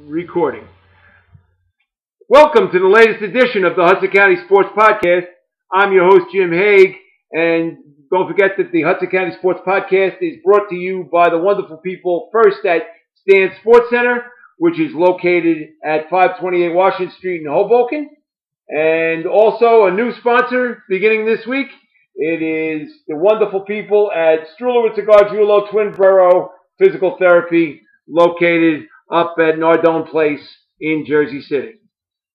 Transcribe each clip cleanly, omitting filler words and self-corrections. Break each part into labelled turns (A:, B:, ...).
A: recording. Welcome to the latest edition of the Hudson County Sports Podcast. I'm your host, Jim Haig, and don't forget that the Hudson County Sports Podcast is brought to you by the wonderful people first at Stan Sports Center, which is located at 528 Washington Street in Hoboken, and also a new sponsor beginning this week. It is the wonderful people at Strulowitz Gargiulo Twin Borough Physical Therapy, located up at Nardone Place in Jersey City.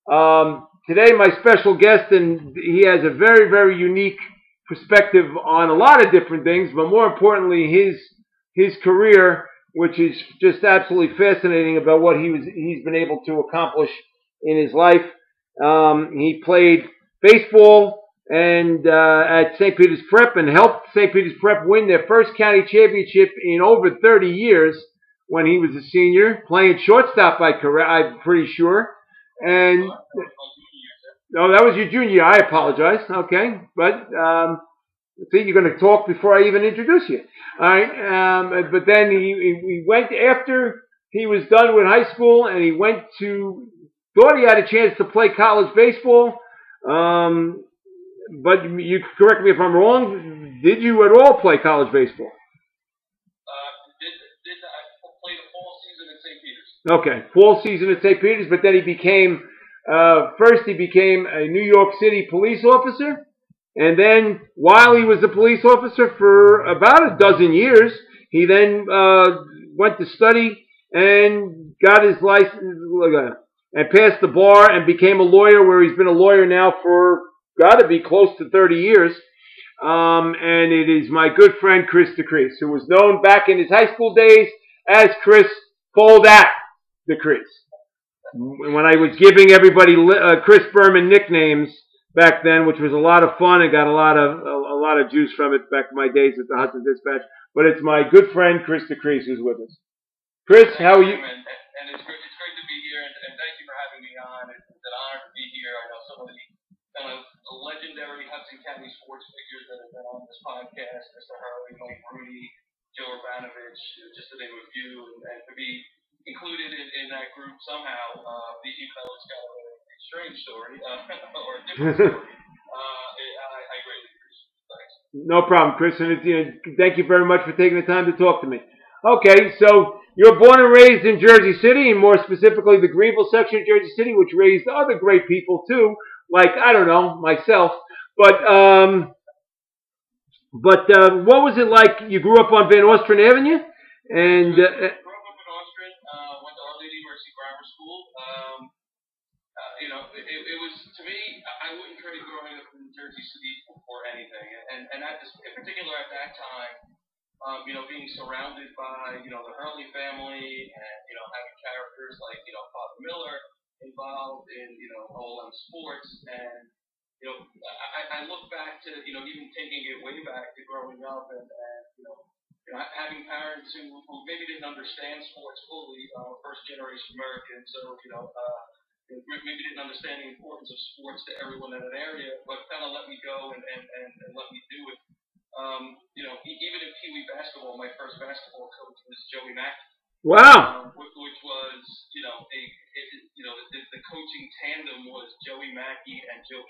A: Today, my special guest, and he has a very, very unique perspective on a lot of different things, but more importantly, his career, which is just absolutely fascinating about what he's been able to accomplish in his life. He played baseball and at St. Peter's Prep and helped St. Peter's Prep win their first county championship in over 30 years when he was a senior, playing shortstop, I'm pretty sure. And no, that was your junior year. I apologize. Okay, but see, you're going to talk before I even introduce you. All right, but then he went after he was done with high school, and he thought he had a chance to play college baseball. But you correct me if I'm wrong. Did you at all play college baseball?
B: I played a fall season at St. Peter's.
A: Okay, fall season at St. Peter's, but then he became a New York City police officer, and then while he was a police officer for about a dozen years, he then went to study and got his license and passed the bar and became a lawyer, where he's been a lawyer now for got to be close to 30 years. And it is my good friend Chris DeCresce, who was known back in his high school days as Chris Foldat DeCresce. When I was giving everybody Chris Berman nicknames back then, which was a lot of fun, and got a lot of juice from it back in my days at the Hudson Dispatch. But it's my good friend Chris DeCresce who's with us. Chris, how are you?
B: And it's great to be here, and thank you for having me on. It's an honor to be here. I know some of the kind of legendary Hudson County sports figures that have been on this podcast, Mr. Hurley, Mike Rooney, Joe Urbanovich, just to name a few, and to be included in that group somehow, even though it's kind of a strange story, or a different story, I greatly appreciate it. Thanks.
A: No problem, Chris, and thank you very much for taking the time to talk to me. Okay, so you're born and raised in Jersey City, and more specifically the Greenville section of Jersey City, which raised other great people too, like, I don't know, myself. But what was it like? You grew up on Van Ostrin Avenue, and
B: grew up in Ostrin, went to Our Lady of Mercy Grammar School. It was, to me, I wouldn't trade growing up in Jersey City for anything. And in particular at that time, being surrounded by, the Hurley family and, having characters like, Father Miller involved in, OLM sports. And, I look back to, even taking it way back to growing up and having parents who maybe didn't understand sports fully, first generation Americans, so, maybe didn't understand the importance of sports to everyone in an area, but kind of let me go and let me do it. Even in Pee Wee basketball, my first basketball coach was Joey Mack.
A: Wow.
B: Which was, the coaching tandem was Joey Mackey and John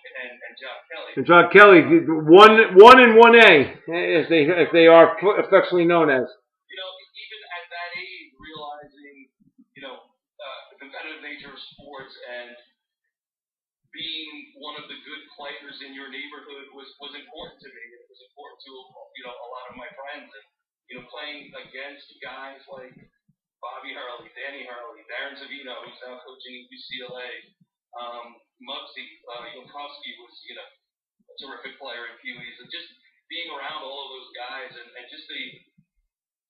B: Kelly.
A: And John Kelly, 1 and 1A, if they are affectionately known as.
B: Even at that age, realizing, the competitive nature of sports and being one of the good players in your neighborhood was important to me. It was important to a lot of my friends, and playing against guys like Bobby Hurley, Danny Hurley, Darren Zavino, who's now coaching at UCLA, Muggsy Yankowski was a terrific player in Pee Wee's, and just being around all of those guys and just the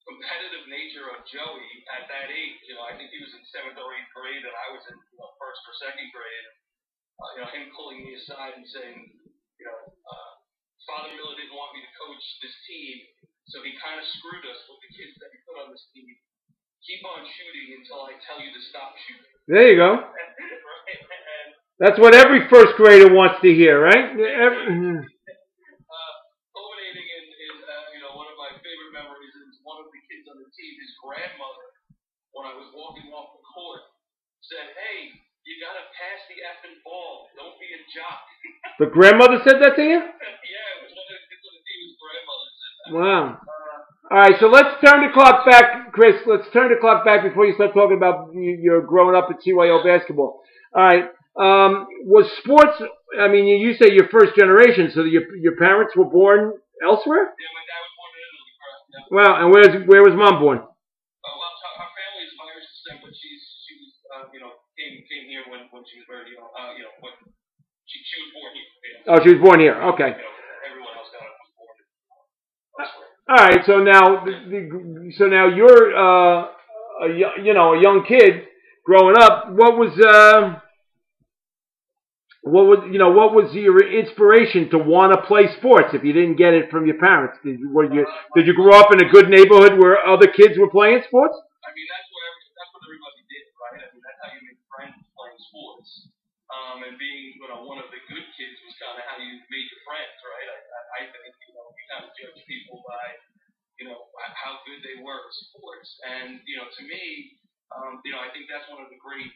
B: competitive nature of Joey at that age. I think he was in 7th or 8th grade, and I was in 1st or 2nd grade. Him pulling me aside and saying, Father Miller didn't want me to coach this team, so he kind of screwed us with the kids that he put on this team. Keep on shooting until I tell you to stop shooting.
A: There you go.
B: Right?
A: That's what every first grader wants to hear, right?
B: Culminating in one of my favorite memories is one of the kids on the team, his grandmother, when I was walking off the court, said, "Hey, you gotta pass the effing ball. Don't be a jock."
A: The grandmother said that to you?
B: Yeah, it was one of the team's grandmothers said that.
A: Wow. All right, so let's turn the clock back, Chris. Let's turn the clock back before you start talking about your growing up at CYO basketball. All right. Was sports? I mean, you say you're first generation, so your parents were born elsewhere?
B: Yeah, my dad was born in Italy, correct? Yeah.
A: Wow, and where was mom born?
B: Well, her family is Irish descent, but she was came here when she was very when she was born here.
A: Oh, she was born here. Okay.
B: Everyone else kind of was born elsewhere.
A: All right, so now you're a young kid growing up. What was your inspiration to want to play sports if you didn't get it from your parents? Did you grow up in a good neighborhood where other kids were playing sports?
B: I mean, that's what everybody did, right? I mean, that's how you make friends playing sports. And being one of the good kids was kind of how you made your friends, right? I think you kind of judge people by how good they were at sports, and to me, I think that's one of the great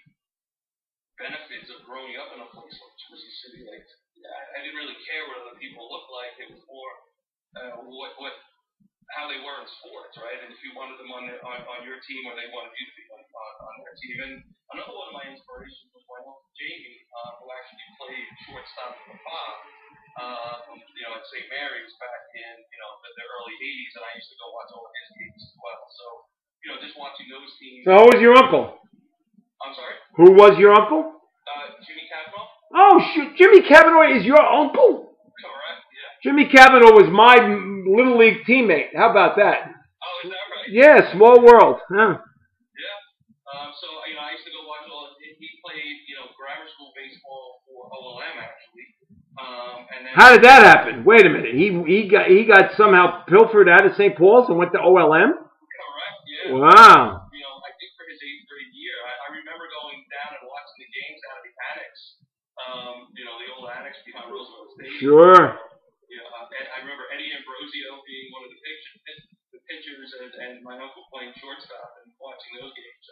B: benefits of growing up in a place like Jersey City. Like, I didn't really care what other people looked like. It was more how they were in sports, right? And if you wanted them on your team, or they wanted you to be on their team. And another one of my inspirations was my uncle Jamie, who actually played shortstop for the FA, at St. Mary's back in the early '80s, and I used to go watch all of his games as well. So just watching those teams.
A: So who was your uncle?
B: I'm sorry.
A: Who was your uncle?
B: Jimmy Cavanaugh.
A: Oh, shoot. Jimmy Cavanaugh is your uncle?
B: Correct, yeah.
A: Jimmy Cavanaugh was my Little League teammate. How about that?
B: Oh, is that right?
A: Yeah, small world. Huh.
B: Yeah. So, I used to go watch he played, grammar school baseball for OLM, actually. And then,
A: how did that happen? Wait a minute. He got somehow pilfered out of St. Paul's and went to OLM?
B: Correct, yeah.
A: Wow.
B: I think for his 8th grade year, I remember going down and watching the games out of the annex. The old annex behind Roosevelt Stadium.
A: Sure.
B: And I remember Eddie Ambrosio being one of the pitchers, and my uncle playing shortstop and watching those games.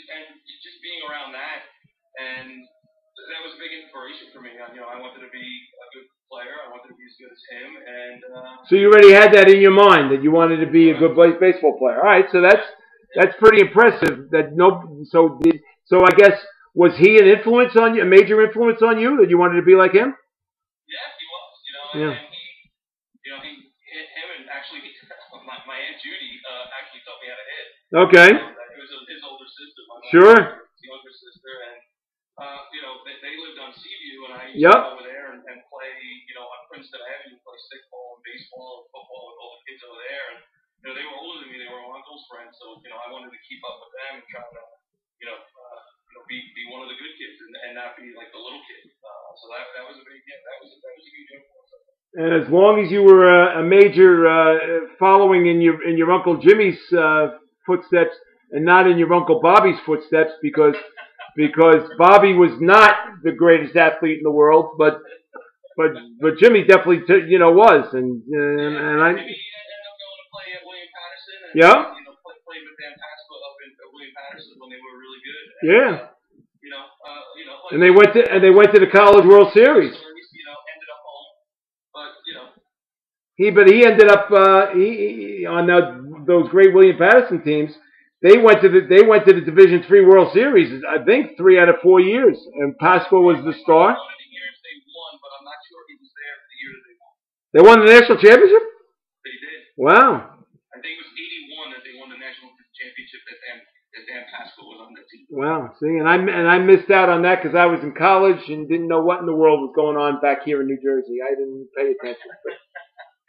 B: And just being around that, and that was a big inspiration for me. I wanted to be a good player. I wanted to be as good as him. And
A: so you already had that in your mind that you wanted to be a good baseball player. All right, so that's pretty impressive. So I guess, was he an influence on you, a major influence on you, that you wanted to be like him?
B: Yeah, he was.
A: Yeah.
B: And him and actually my Aunt Judy actually taught me how to hit.
A: Okay.
B: It was his older sister. My
A: sure.
B: Younger sister, and they lived on Seaview, and I used to go over there and play, on Princeton Avenue, play stickball and baseball and football with all the kids over there, and they were older than me. They were my uncle's friends, so I wanted to keep up with them and try to be one of the good kids and not be like the little kid. So that was a big that was a huge influence.
A: And as long as you were a major following in your Uncle Jimmy's footsteps and not in your Uncle Bobby's footsteps, because Bobby was not the greatest athlete in the world, but Jimmy definitely was, and I.
B: Jimmy ended up going to play at William Patterson. And,
A: yeah.
B: Played with Dan Pasco up in William Patterson when they were really good. And,
A: yeah.
B: And
A: they went to the College World Series.
B: Ended up home, but
A: He ended up on those great William Patterson teams. They went to the Division III World Series, I think 3 out of 4 years, and Pasco was the star.
B: One of the years they won, but I'm not sure he was there for the year that they won.
A: They won the national championship?
B: They did.
A: Wow.
B: I think it was 81 that they won the national championship that Dan Pasco was on the team.
A: Wow. See, and I missed out on that because I was in college and didn't know what in the world was going on back here in New Jersey. I didn't pay attention.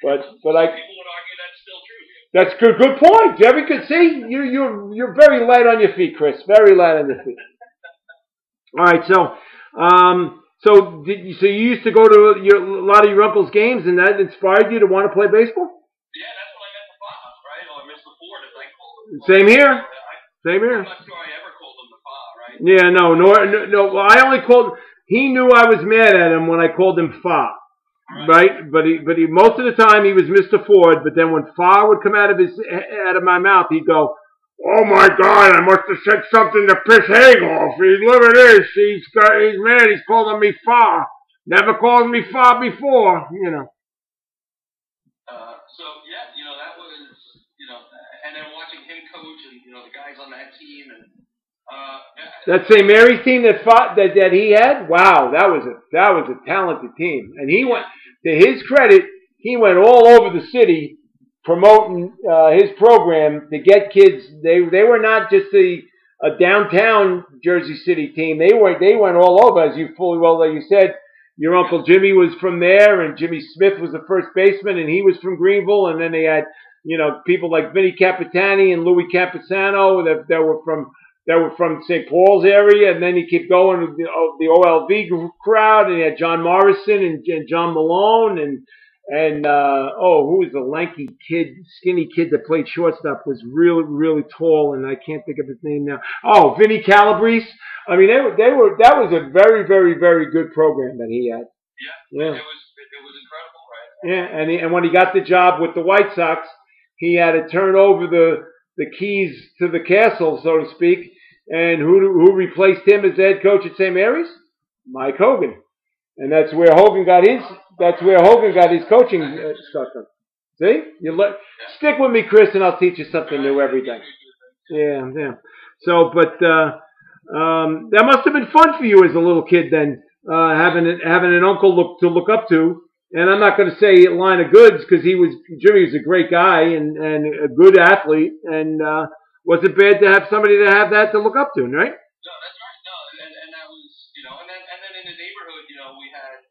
A: But
B: people would argue that's still true.
A: That's good point, Jerry. Could see you're very light on your feet, Chris. Very light on your feet. All right, so you used to go to a lot of your uncle's games, and that inspired you to want to play baseball?
B: Yeah, that's when I met the Fa, right? Or Mr. Ford, as I call him.
A: Same here. Same here.
B: I'm not sure I ever called him the Fa, right?
A: Yeah, no. Well, I only called. He knew I was mad at him when I called him Fa. Right, but he most of the time he was Mr. Ford. But then when Fa would come out of my mouth, he'd go, Oh my God! I must have said something to piss Haig off. Look at this. He's mad. He's calling me Fa. Never called me Fa before. You know.
B: So yeah, that was and then watching him coach and the guys on that team and
A: that St. Mary's team that he had. Wow, that was a talented team. And he went, to his credit, he went all over the city promoting his program to get kids. They were not just a downtown Jersey City team. They went all over, as you fully well, like you said. Your Uncle Jimmy was from there, and Jimmy Smith was the first baseman, and he was from Greenville. And then they had, people like Vinny Capitani and Louis Campusano that were from St. Paul's area. And then he kept going with the OLV crowd, and he had John Morrison and John Malone and who was the lanky kid, skinny kid that played shortstop, was really, really tall, and I can't think of his name now. Oh, Vinny Calabrese. I mean, that was a very, very, very good program that he had.
B: Yeah. It was incredible, right?
A: Yeah, and when he got the job with the White Sox, he had to turn over the keys to the castle, so to speak. And who replaced him as head coach at St. Mary's? Mike Hogan. And that's where Hogan got his coaching stuff from. See? Stick with me, Chris, and I'll teach you something new every day. Yeah. So, but that must have been fun for you as a little kid then, having an uncle to look up to. And I'm not going to say line of goods because Jimmy was a great guy and a good athlete. And was it bad to have somebody to have that to look up to, right?
B: No, that's right. No, and that was, and then in the neighborhood, we had,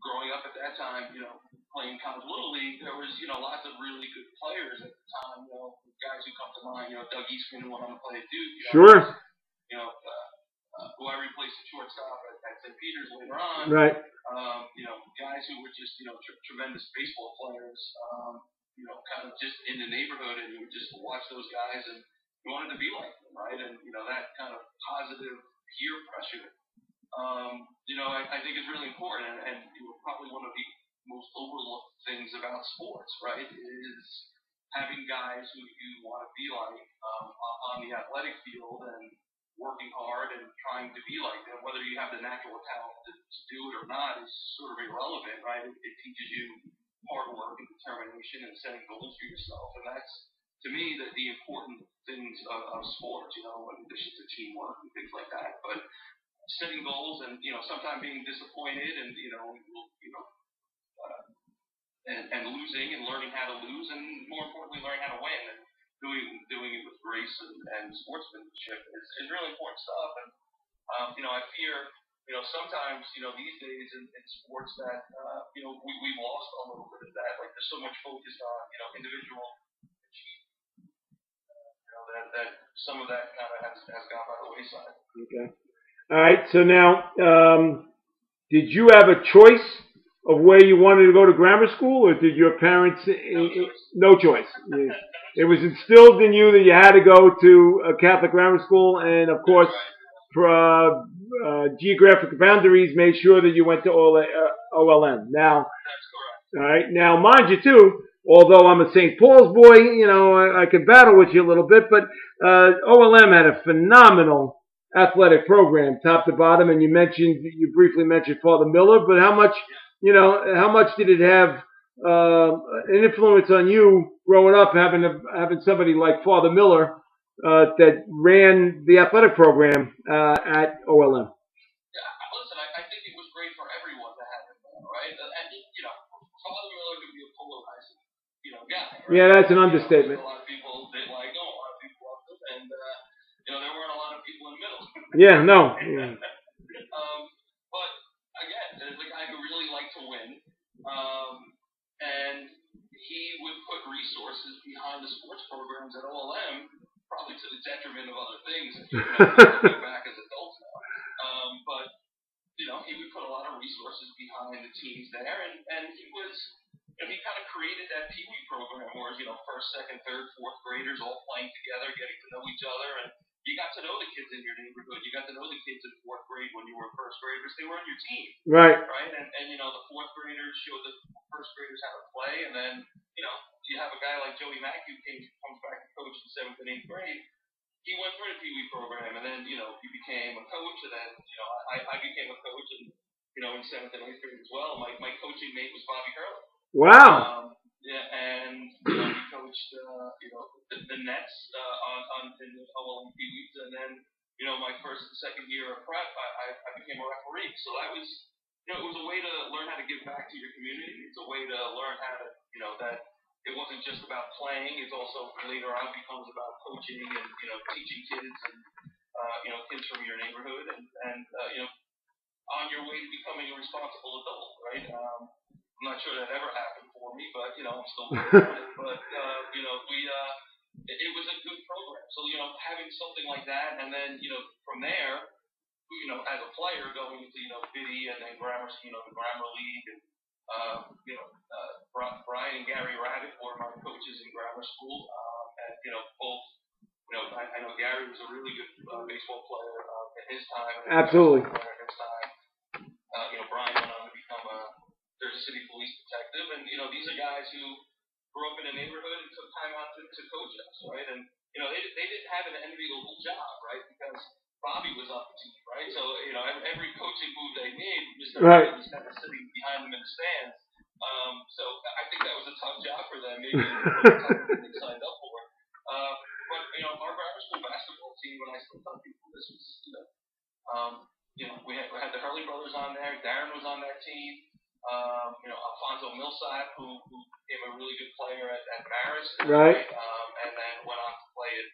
B: growing up at that time, playing college little league, there was, lots of really good players at the time. Guys who come to mind, Doug Eastman, who went on to play at Duke.
A: Sure.
B: Who I replaced at shortstop at St. Peter's later on.
A: Right.
B: Guys who were just, tremendous baseball players. Kind of just in the neighborhood, and you would just watch those guys, and you wanted to be like them, right? And that kind of positive peer pressure. I think is really important, and probably one of the most overlooked things about sports, right, is having guys who you want to be like on the athletic field and working hard and trying to be like them. Whether you have the natural talent to do it or not is sort of irrelevant, right? It teaches you hard work and determination and setting goals for yourself, and that's, to me, the important things of sports, in addition to teamwork and things like that. But setting goals and sometimes being disappointed and and losing and learning how to lose, and more importantly learning how to win, and doing it with grace and sportsmanship is really important stuff. And I fear sometimes these days in sports that we've lost a little bit of that. Like there's so much focus on individual achievement, that some of that kind of has gone by the wayside.
A: Okay. All right, so now, did you have a choice of where you wanted to go to grammar school, or did your parents? No choice. It was instilled in you that you had to go to a Catholic grammar school, and of course, geographic boundaries made sure that you went to OLM. Now,
B: that's correct.
A: All right, now, mind you, too. Although I'm a St. Paul's boy, I could battle with you a little bit, but OLM had a phenomenal athletic program, top to bottom, and you briefly mentioned Father Miller, but how much did it have an influence on you growing up, having somebody like Father Miller that ran the athletic program at OLM?
B: Yeah, listen, I think it was great for everyone to have him there, right? And Father Miller could be a polarizing, guy. Right?
A: Yeah, that's an understatement.
B: A lot of people didn't like him, a lot of people loved him, and there weren't a lot of people in the middle.
A: Yeah, no. Yeah.
B: But again, there's a guy who really liked to win, and he would put resources behind the sports programs at OLM, probably to the detriment of other things. If you go back as adults now, but he would put a lot of resources behind the teams there, and he was. He kind of created that Pee Wee program where, first, second, third, fourth graders all playing together, getting to know each other, and you got to know the kids in your neighborhood. You got to know the kids in fourth grade when you were first graders. They were on your team.
A: Right.
B: Right? And the fourth graders showed the first graders how to play, and then, you have a guy like Joey Mack who comes back to coach in 7th and 8th grade. He went through the Pee Wee program, and then, he became a coach, and then, I became a coach, and, in 7th and 8th grade as well. My coaching mate was Bobby Hurley.
A: Wow.
B: Yeah, and, he coached, the Nets, in the OLM Pee Wees, and then, my first and second year of prep, I became a referee. So that was, it was a way to learn how to give back to your community. It's a way to learn how to, that it wasn't just about playing. It's also later on becomes about coaching and, teaching kids and, kids from your neighborhood and on your way to becoming a responsible adult, right? I'm not sure that ever happened for me, but, I'm still working on it. But, it was a good program. So, having something like that, and then, from there, as a player going into, Biddy and then grammar, the grammar league, and, Brian and Gary Rabbit were my coaches in grammar school, and, both, I know Gary was a really good baseball player at his time.
A: Absolutely.
B: At his time. Brian went on to become a Jersey City police detective, and, these are guys who grew up in a neighborhood and took time out to coach us, right? And, they didn't have an enviable job, right? Because Bobby was on the team, right? So, every coaching move they made, Mr. Right. was kind of sitting behind them in the stands. So I think that was a tough job for them, maybe they signed up for it. But, our grammar school basketball team, when I still tell people this was, we had the Hurley brothers on there, Darren was on that team. Alfonso Millsap, who became a really good player at Marist,
A: right?
B: And then went on to play at,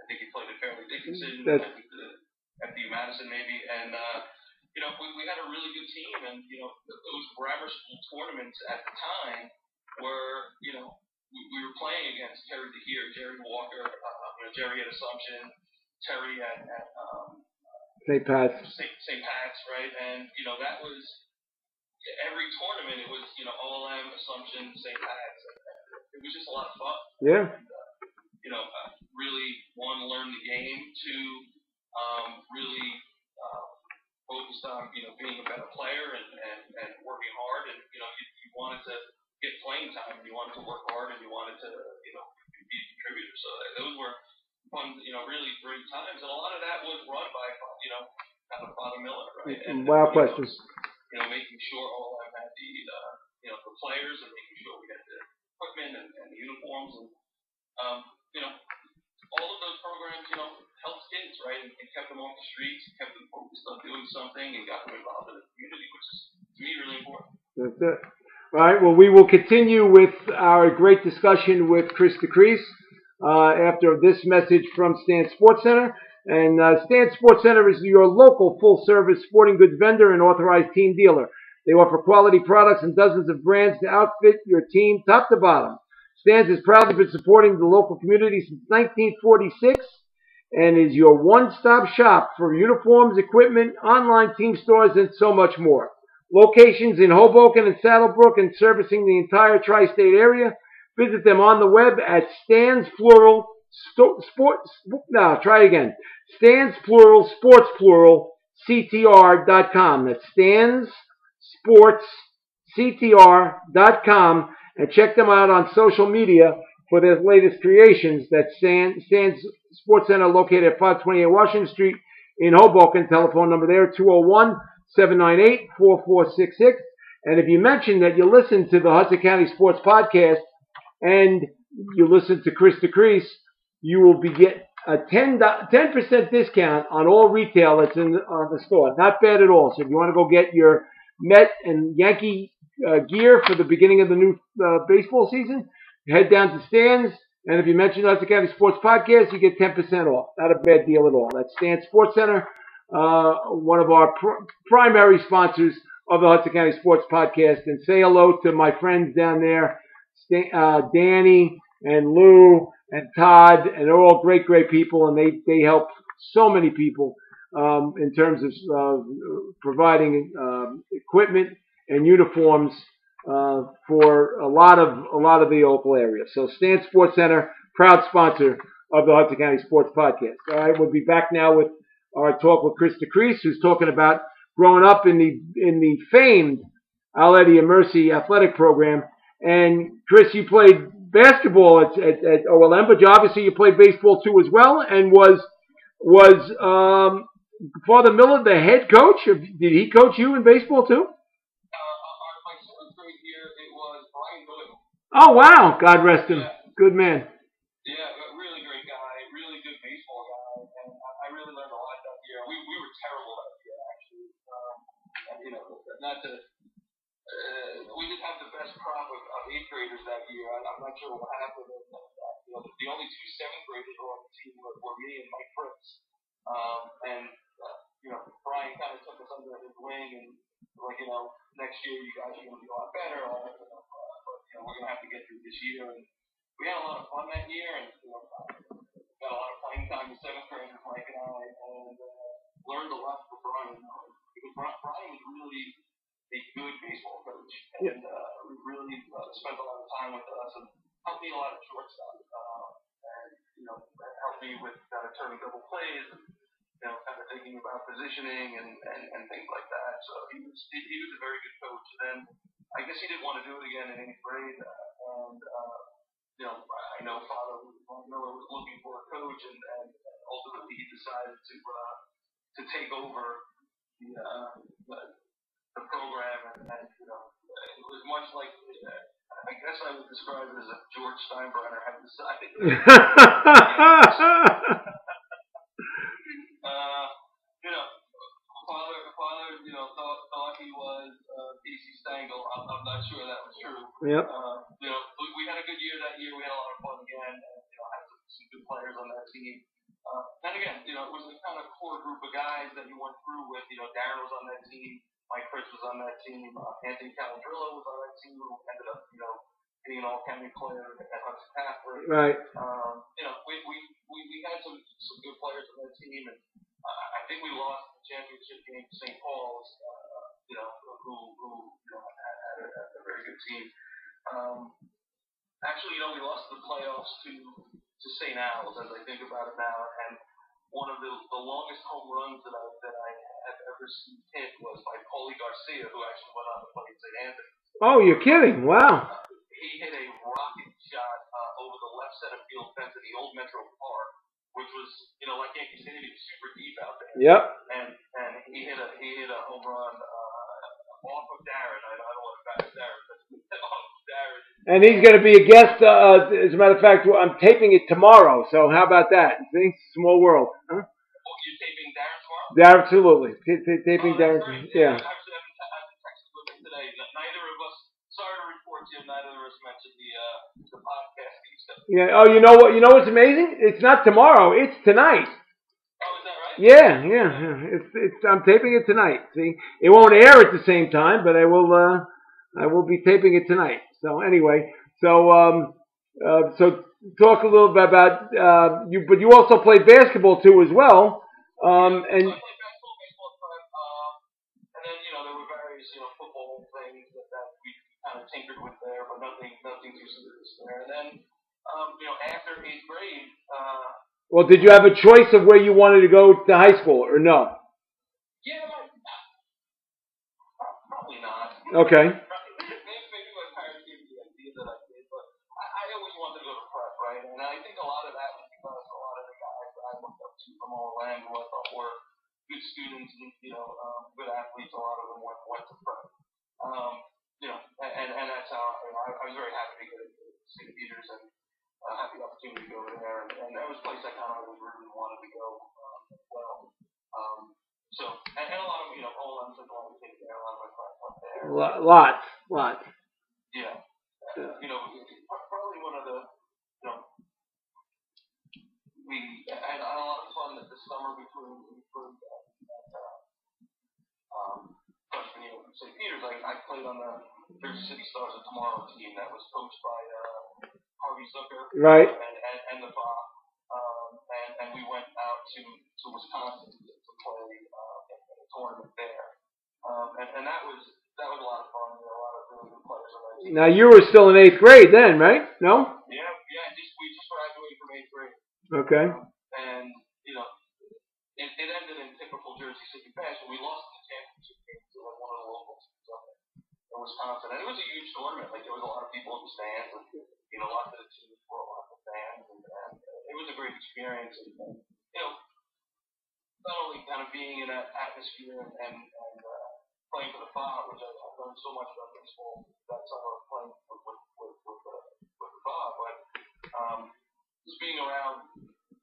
B: I think he played at Fairleigh Dickinson, at the Madison maybe, and we had a really good team, and those grammar school tournaments at the time were, we were playing against Terry DeHeer, Jerry Walker, Jerry at Assumption, Terry at
A: St. Pat's.
B: St. Pat's, right? And that was every tournament. It was OLM, Assumption, St. Pat's. It was just a lot of fun.
A: Yeah.
B: And, really one, learn the game. Two, really focused on being a better player and working hard. And you wanted to get playing time. You wanted to work hard, and you wanted to be a contributor. So those were fun, really great times. And a lot of that was run by kind of Father Miller, right? And
A: wow, questions.
B: Making sure all of them had the players, and making sure we had the equipment and the uniforms, and all of those programs, helped kids, right, and kept them off the streets, kept them focused on doing something, and got them involved in the community, which is to me really important. That's
A: it. All right. Well, we will continue with our great discussion with Chris DeCresce after this message from Stan Sports Center. And Stan Sports Center is your local full-service sporting goods vendor and authorized team dealer. They offer quality products and dozens of brands to outfit your team top to bottom. Stan's has proudly been supporting the local community since 1946 and is your one-stop shop for uniforms, equipment, online team stores, and so much more. Locations in Hoboken and Saddlebrook and servicing the entire tri-state area. Visit them on the web at Stan's Plural Sports. No, try again. Stan's Plural Sports Plural CTR.com. That's Stan's Sports CTR.com, and check them out on social media for their latest creations. That's Stan's Sports Center, located at 528 Washington Street in Hoboken. Telephone number there 201-798-4466. And if you mention that you listen to the Hudson County Sports Podcast and you listen to Chris DeCresce, you will get a 10% discount on all retail that's in the store. Not bad at all. So if you want to go get your Met and Yankee gear for the beginning of the new baseball season, head down to Stan's. And if you mention the Hudson County Sports Podcast, you get 10% off. Not a bad deal at all. That's Stan's Sports Center, one of our primary sponsors of the Hudson County Sports Podcast. And say hello to my friends down there, Danny and Lou and Todd, and they're all great, great people, and they help so many people in terms of providing equipment and uniforms for a lot of the local area. So Stan Sports Center, proud sponsor of the Hudson County Sports Podcast. All right, we'll be back now with our talk with Chris DeCresce, who's talking about growing up in the famed Our Lady of Mercy athletic program. And Chris, you played basketball at OLM, but obviously you played baseball too as well. And was Father Miller the head coach? Did he coach you in baseball too?
B: My seventh grade year, it was Brian Doyle.
A: Oh wow! God rest him.
B: Yeah.
A: Good man.
B: Yeah, a really great guy, really good baseball guy, and I really learned a lot that year. We were terrible that year, actually. And, you know, not to we did have the best crop of eighth graders that year. I'm not sure what happened. You know, the only two seventh graders who were on the team were me and Mike Fritz. You know, Brian kind of took us under his wing and like, you know, next year you guys are going to be a lot better. But you know, we're going to have to get through this year. And we had a lot of fun that year, and you know, got a lot of playing time in seventh grade with Mike and I, and learned a lot from Brian. Because Brian was really a good baseball coach, and really spent a lot of time with us and helped me a lot of shortstop. And you know, helped me with turning double plays, and you know, kind of thinking about positioning and things like that. So he was a very good coach. And then I guess he didn't want to do it again in eighth grade, and you know, I know Father Miller was looking for a coach, and ultimately he decided to take over the program, and you know, it was much like I guess I would describe it as if George Steinbrenner had decided. You know, Father, you know, thought he was Casey Stengel. I'm not sure that was true.
A: Yep.
B: You know, we had a good year that year. We had a lot of fun again. You know, had some good players on that team. And again, you know, it was a kind of core group of guys that you went through with. You know, Darren was on that team. Mike Fritz was on that team. Anthony Calandrillo was on that team, who ended up, you know, being an all-county player at Hudson Catholic.
A: Right.
B: You know, we had some good players on that team, and I think we lost the championship game to St. Paul's. You know, who you know had a very good team. Actually, you know, we lost the playoffs to St. Al's, as I think about it now, and one of the longest home runs that I have ever seen hit was by Paulie Garcia, who actually went on to play at St. Anthony.
A: Oh, you're kidding! Wow.
B: He hit a rocket shot over the left center field fence in the old Metro Park, which was, you know, like Yankee Stadium, super deep out there.
A: Yep.
B: And he hit a home run off of Darren. I don't want to bash Darren, but off of Darren.
A: And he's going to be a guest. As a matter of fact, I'm taping it tomorrow. So how about that? See, small world. Huh?
B: Oh, you're taping Darren tomorrow?
A: Yeah, absolutely. Taping Darren. Yeah.
B: Actually, I've been texting with him today. Neither of us. Sorry to report to you. Neither of us mentioned the podcasting stuff.
A: Yeah. Oh, you know what? You know what's amazing? It's not tomorrow. It's tonight.
B: Oh, is that right?
A: Yeah. It's. I'm taping it tonight. See, it won't air at the same time, but I will be taping it tonight. So anyway, so talk a little bit about you, but you also play basketball too as well. And
B: I played basketball, and then you know there were various football things that we kind of tinkered with there, but nothing too serious there. And then after eighth grade.
A: Well, did you have a choice of where you wanted to go to high school or no?
B: Yeah, probably not.
A: Okay.
B: Maybe my parents gave me the idea that I did, but I always wanted to go to prep, right? And I think a lot of that was because a lot of the guys that I looked up to from Orlando, who I thought were good students and good athletes, a lot of them went to prep. And that's how I was very happy to go to St. Peter's and had the opportunity to go there, and that was a place I kind of always really wanted to go as well. So, and a lot of, all I'm saying, a lot of things there, a lot of my friends went there.
A: Lots.
B: Yeah. Probably one of the, we had a lot of fun this summer between freshman year at St. Peter's. I played on the Jersey City Stars of Tomorrow team that was coached by Harvey Zucker.
A: Right.
B: And the Bob. And we went out to Wisconsin to play in a tournament there. And that was a lot of fun. There were a lot of really good players on that team.
A: Now you were still in eighth grade then, right? No?
B: Yeah. We just graduated from eighth grade.
A: Okay.
B: And it ended in typical Jersey City fashion. We lost the championship game to one of the local teams up in Wisconsin, and it was a huge tournament. Like there was a lot of people in the stands, and lots of the teams were lots of fans, and it was a great experience. And not only kind of being in that atmosphere and playing for the Bob, which I've learned so much about baseball that summer playing with the Bob, but just being around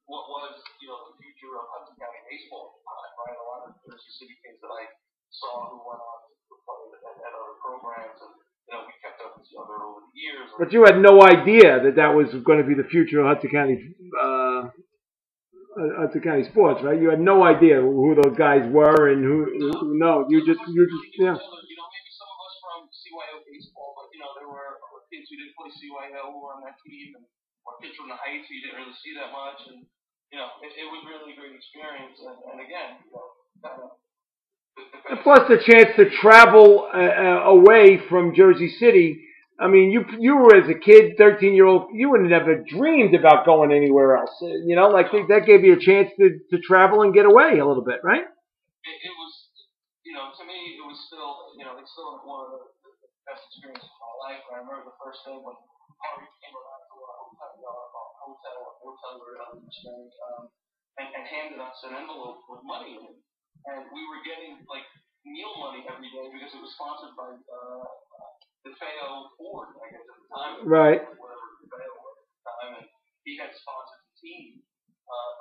B: what was the future of Hudson County baseball at the time, right? A lot of Jersey City kids that I saw who went on to play at other programs, and we kept up with each other over the years.
A: But you had no idea that was going to be the future of Hudson County sports, right? You had no idea who those guys were and who. No, you just yeah.
B: Maybe some of us from CYO baseball, but there were kids who didn't play CYO who were on that team, and or kids from the Heights who you didn't really see that much, and it was really a great experience. And again, kind of.
A: And plus the chance to travel away from Jersey City. I mean, you were as a kid, 13-year-old, you would have never dreamed about going anywhere else. That gave you a chance to travel and get away a little bit, right?
B: It was, to me, it was still, it's still one of the best experiences of my life. I remember the first day when Harvey came around to our hotel we were staying, and handed us an envelope with money in it. And we were getting meal money every day because it was sponsored by DeFeo Ford, I guess at the time.
A: Right.
B: Whatever DeFeo was at the time, and he had sponsored the team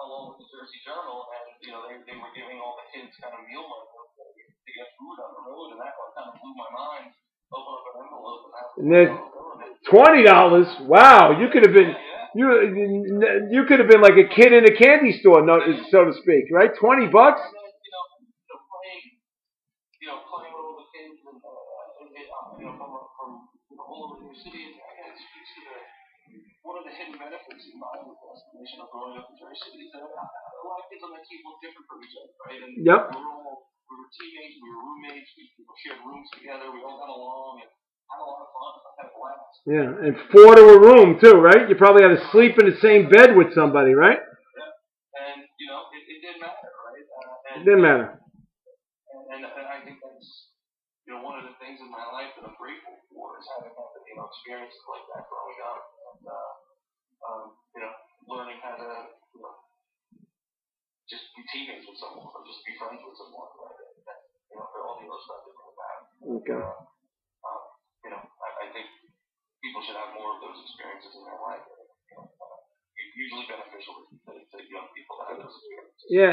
B: along with the Jersey Journal, and they were giving all the kids kind of meal money to get food on the road, and that one kind of blew my mind. Open up an envelope and have
A: $20. Wow, you could have been. You could have been like a kid in a candy store, so to speak, right? $20.
B: Playing with all the kids and from all over the city, and it speaks to one of the hidden benefits in my estimation of growing up in Jersey City. A lot of kids on that team look different from each other, right? And
A: yep.
B: We were teammates, we were roommates, we shared rooms together, we all got along, and had a lot of fun. I had a blast. Yeah, and 4 to a room too, right? You probably had to sleep in the same bed with somebody, right? Yeah, and it didn't matter, right?
A: It didn't matter.
B: And I think that's one of the things in my life that I'm grateful for is having had experiences like that growing up, and learning how to just be teammates with someone or just be friends with someone, right? For all the other stuff that comes about.
A: Okay.
B: I think people should have more of those experiences in their life. Usually beneficial to young people to have those experiences.
A: Yeah,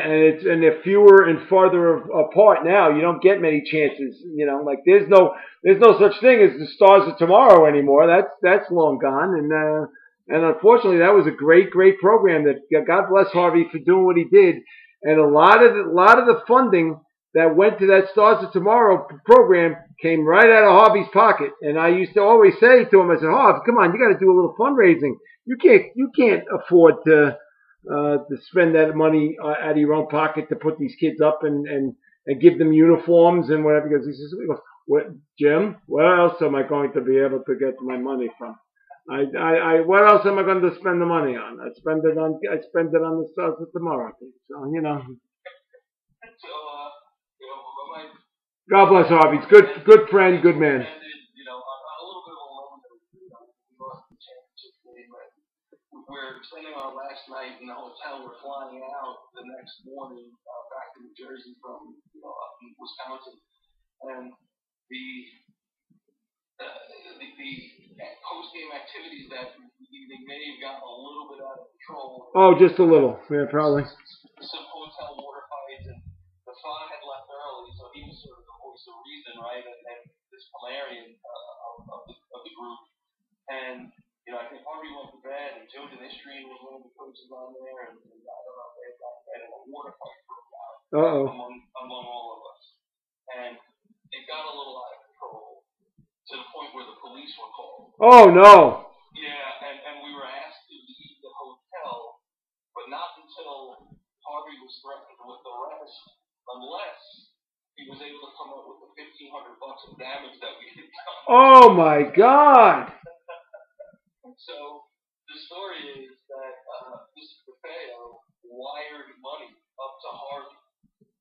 A: and they're fewer and farther apart now. You don't get many chances. There's no such thing as the Stars of Tomorrow anymore. That's long gone. And unfortunately, that was a great program. That God bless Harvey for doing what he did. And a lot of the funding that went to that Stars of Tomorrow program came right out of Harvey's pocket. And I used to always say to him, I said, Harvey, come on, you got to do a little fundraising. You can't afford to spend that money out of your own pocket to put these kids up and give them uniforms and whatever. Because he says, "What, Jim? Where else am I going to be able to get my money from? What else am I going to spend the money on? I spend it on the Stars of Tomorrow." So God bless Harvey. He's good friend, good man.
B: We're spending our last night in the hotel. We're flying out the next morning back to New Jersey from up in Wisconsin, and the post-game activities that evening may have gotten a little bit out of control.
A: Oh, just a little, yeah, probably.
B: Some hotel water fights, and the father had left early, so he was sort of the voice of reason, right? And this Valerian of the group, and. I think Harvey went to bed, and Joe Dinistrian was one of the coaches on there, and I don't know if they had gone to bed, and a water fight broke out among all of us. And it got a little out of control to the point where the police were called.
A: Oh, no.
B: Yeah, and we were asked to leave the hotel, but not until Harvey was threatened with arrest, unless he was able to come up with the $1,500 of damage that we had done.
A: Oh, my God.
B: So the story is that Mr. DeFeo wired money up to Harvey,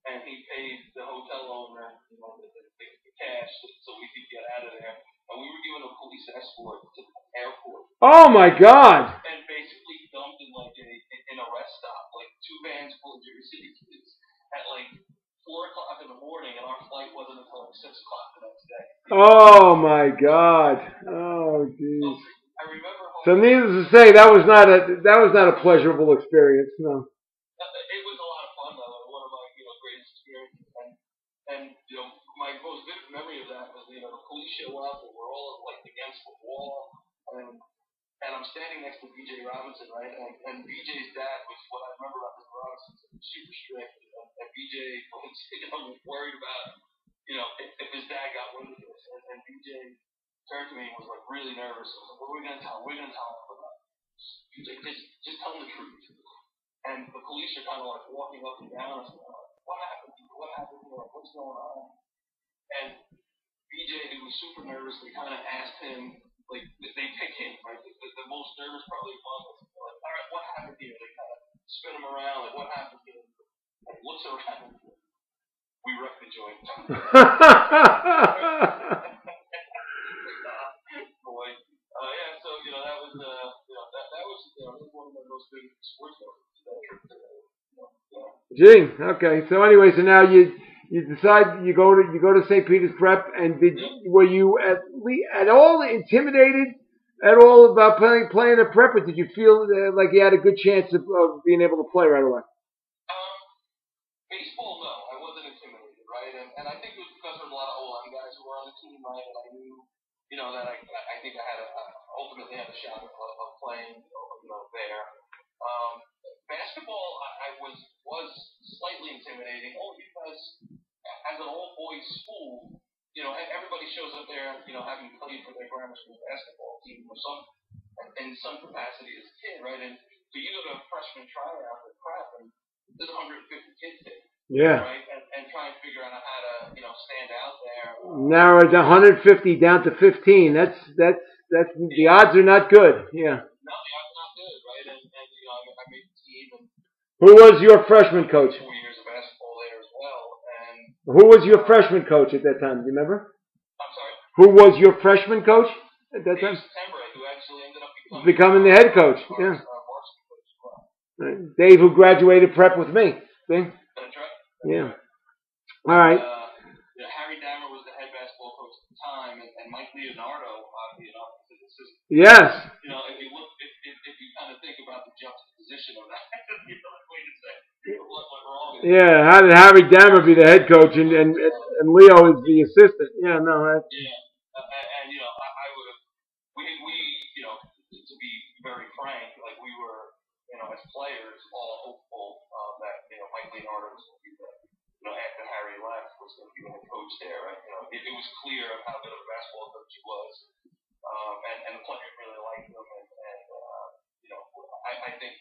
B: and he paid the hotel owner, the cash so we could get out of there. And we were given a police escort to the airport
A: Oh my God!
B: and basically dumped in like in a rest stop, like 2 vans full of Jersey City kids at like 4 o'clock in the morning, and our flight wasn't until like 6 o'clock the next day.
A: Oh my God! Oh
B: So
A: jeez.
B: I remember
A: So
B: home.
A: needless to say, that was not a pleasurable experience. No.
B: It was a lot of fun though, and one of my greatest experiences. And my most vivid memory of that was the police show up and we're all like against the wall, and I'm standing next to BJ Robinson, right? And BJ's dad was what I remember about Mr. Robinson, super strict, and BJ was worried about if his dad got wind of this, and BJ turned to me and was like really nervous. I was like, "What are we gonna tell him? We're gonna tell him." He's like, "Just tell him the truth." And the police are kind of like walking up and down us, like, "What happened? What happened? What's going on?" And BJ, who was super nervous, they kind of asked him, like, they pick him, right? The most nervous probably one was like, "All right, what happened here?" They kind of spin him around, like, "What happened here?" Like, "What's around?" We wrecked the joint. Boy, yeah. So that was that was one of my most favorite sports moments. That trip to
A: Gee. Okay. So anyway, so now you decide you go to St. Peter's Prep, and were you at all intimidated at all about playing at Prep, or did you feel like you had a good chance of being able to play right away?
B: Baseball, no, I wasn't intimidated, right? And I think it was because there were a lot of O-line guys who were on the team, right? And I knew, that I think I had ultimately had a shot of playing, there. Basketball, I was slightly intimidating, only because as an all boys school, everybody shows up there, having played for their grammar school basketball team or in some capacity as a kid, right? And so you go to a freshman tryout at Prep, and there's 150 kids there.
A: Yeah.
B: Right? And try and figure out how to, stand out there.
A: Narrow it 150 down to 15. That's the odds are not good. Yeah.
B: No, the odds are not good, right? And I made the team. And
A: who was your freshman coach?
B: 4 years of basketball there as well. And
A: who was your freshman coach at that time? Do you remember?
B: I'm sorry?
A: Who was your freshman coach at that time?
B: September, who actually ended up
A: becoming the head coach. Yeah. Right. Dave, who graduated Prep with me. See?
B: That's right.
A: Yeah. All right.
B: Harry Dammer was the head basketball coach at the time, and Mike Leonardo, his assistant.
A: Yes.
B: If you look, if you kind of think about the juxtaposition of that, way to say what went wrong.
A: Yeah. How did Harry Dammer be the head coach and Leo is the assistant? Yeah. No. That's...
B: Yeah. And I would have. To be very frank, like we were, as players, all hopeful that Mike Leonardo was going to be the, after Harry left, was going to be the head coach there. Right? It was clear of how good of a basketball coach he was, and the players really liked him. And I think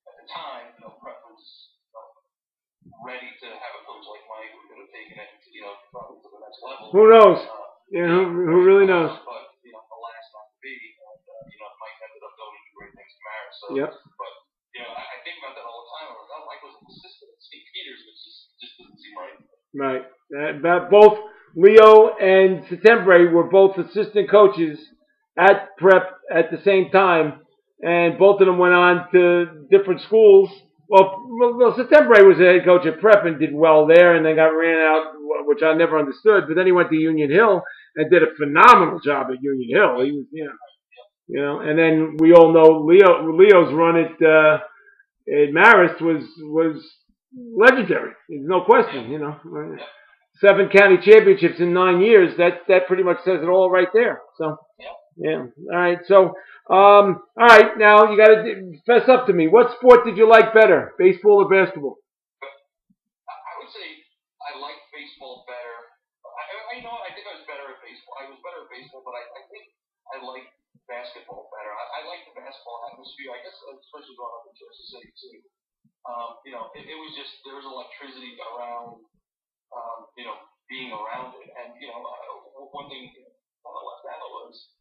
B: at the time, Prep was ready to have a coach like Mike who could have taken it, probably to the next level.
A: Who knows? Who really knows?
B: But alas, not to be. And Mike ended up going to do great things to Maris. So,
A: yep.
B: But I think about that all the time. I was like, Mike was an assistant at St. Peter's, which just doesn't seem right.
A: Right. Both Leo and Settembre were both assistant coaches at Prep at the same time, and both of them went on to different schools. Well, Settembre was a head coach at Prep and did well there, and then got ran out, which I never understood. But then he went to Union Hill and did a phenomenal job at Union Hill. He was, and then we all know Leo's run at Marist was legendary. There's no question. 7 county championships in 9 years. That pretty much says it all right there. So, yeah. All right. So, all right. Now you got to fess up to me. What sport did you like better, baseball or basketball?
B: I would say I liked baseball better. I think I was better at baseball. I was better at baseball, but I think I liked basketball better. I liked the basketball atmosphere. I guess especially growing up in Jersey City too. It was just there was electricity around. Being around it, and one thing I left out was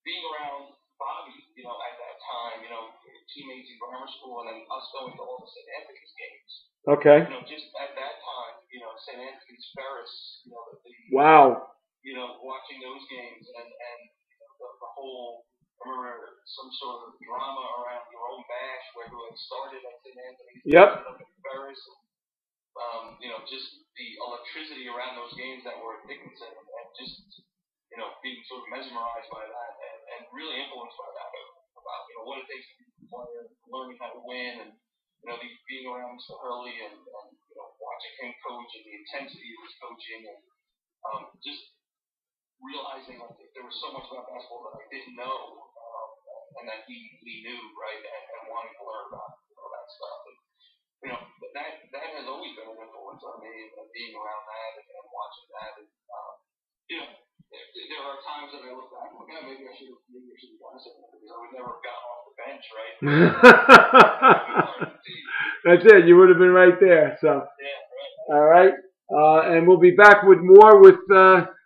B: being around Bobby. At that time, teammates in grammar school, and then us going to all the St. Anthony's games.
A: Okay.
B: Just at that time, St. Anthony's Ferris.
A: Wow.
B: Watching those games and the whole. I remember sort of drama around your own match, where it started at St. Anthony's,
A: Yep.
B: Ferris, just the electricity around those games that were at Dickinson, and just being sort of mesmerized by that, and really influenced by that about what it takes to be a player, learning how to win, and being around Mr. Hurley and watching him coach and the intensity of his coaching, and just realizing like there was so much about basketball that I didn't know, and that he knew, right, and wanting to learn about that stuff. And that has always been an influence on me, being around that and watching that. And there are times that I look back and like, maybe I should have done something because I would never have gotten off the bench, right?
A: That's it. You would have been right there. So,
B: yeah, right.
A: All right. And we'll be back with more with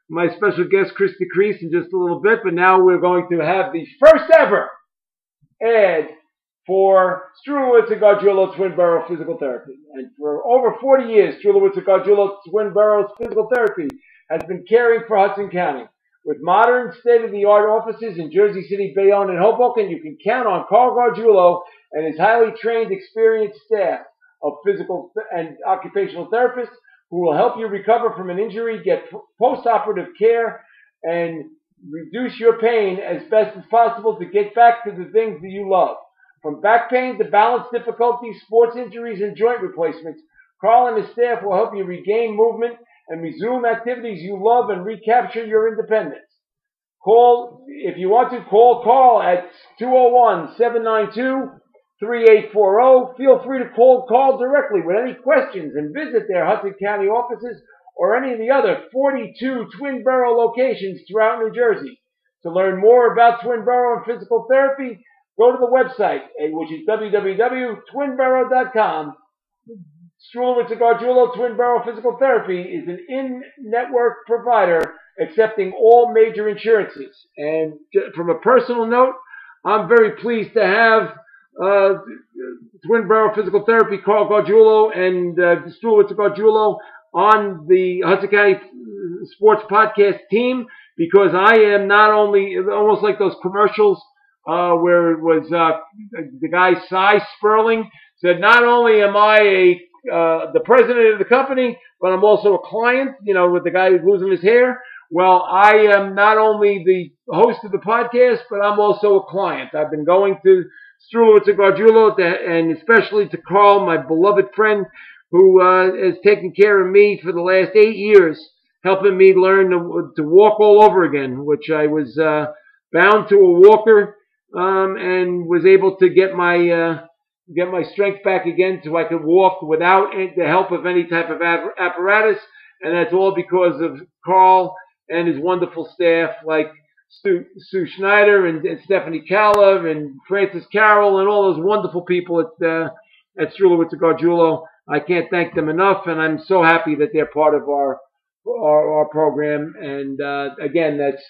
A: my special guest, Chris DeCresce, in just a little bit. But now we're going to have the first ever ad for Strulowitz and Gargiulo Twin Borough Physical Therapy. And for over 40 years, Strulowitz and Gargiulo Twin Boroughs Physical Therapy has been caring for Hudson County. With modern, state-of-the-art offices in Jersey City, Bayonne, and Hoboken, you can count on Carl Gargiulo and his highly trained, experienced staff of physical and occupational therapists who will help you recover from an injury, get post-operative care, and reduce your pain as best as possible to get back to the things that you love. From back pain to balance difficulties, sports injuries, and joint replacements, Carl and his staff will help you regain movement and resume activities you love and recapture your independence. If you want to, call Carl at 201-792-3840. Feel free to call Carl directly with any questions and visit their Hudson County offices or any of the other 42 Twin Borough locations throughout New Jersey. To learn more about Twin Borough and physical therapy, go to the website, which is www.twinborough.com. Strulowitz and Gargiulo Twin Borough Physical Therapy is an in-network provider accepting all major insurances. And from a personal note, I'm very pleased to have Twin Borough Physical Therapy, Carl Gargiulo and Strulowitz and Gargiulo on the Hudson County Sports Podcast team, because I am not only, almost like those commercials where it was the guy Cy Sperling said, not only am I the president of the company, but I'm also a client, with the guy who's losing his hair. Well, I am not only the host of the podcast, but I'm also a client. I've been going to Strulowitz and Gargiulo, and especially to Carl, my beloved friend, who has taken care of me for the last 8 years, helping me learn to walk all over again, which I was bound to a walker, and was able to get my strength back again so I could walk without the help of any type of apparatus. And that's all because of Carl and his wonderful staff like Sue Schneider and Stephanie Calla and Francis Carroll and all those wonderful people at Strulowitz and Gargiulo. I can't thank them enough, and I'm so happy that they're part of our program. And again, that's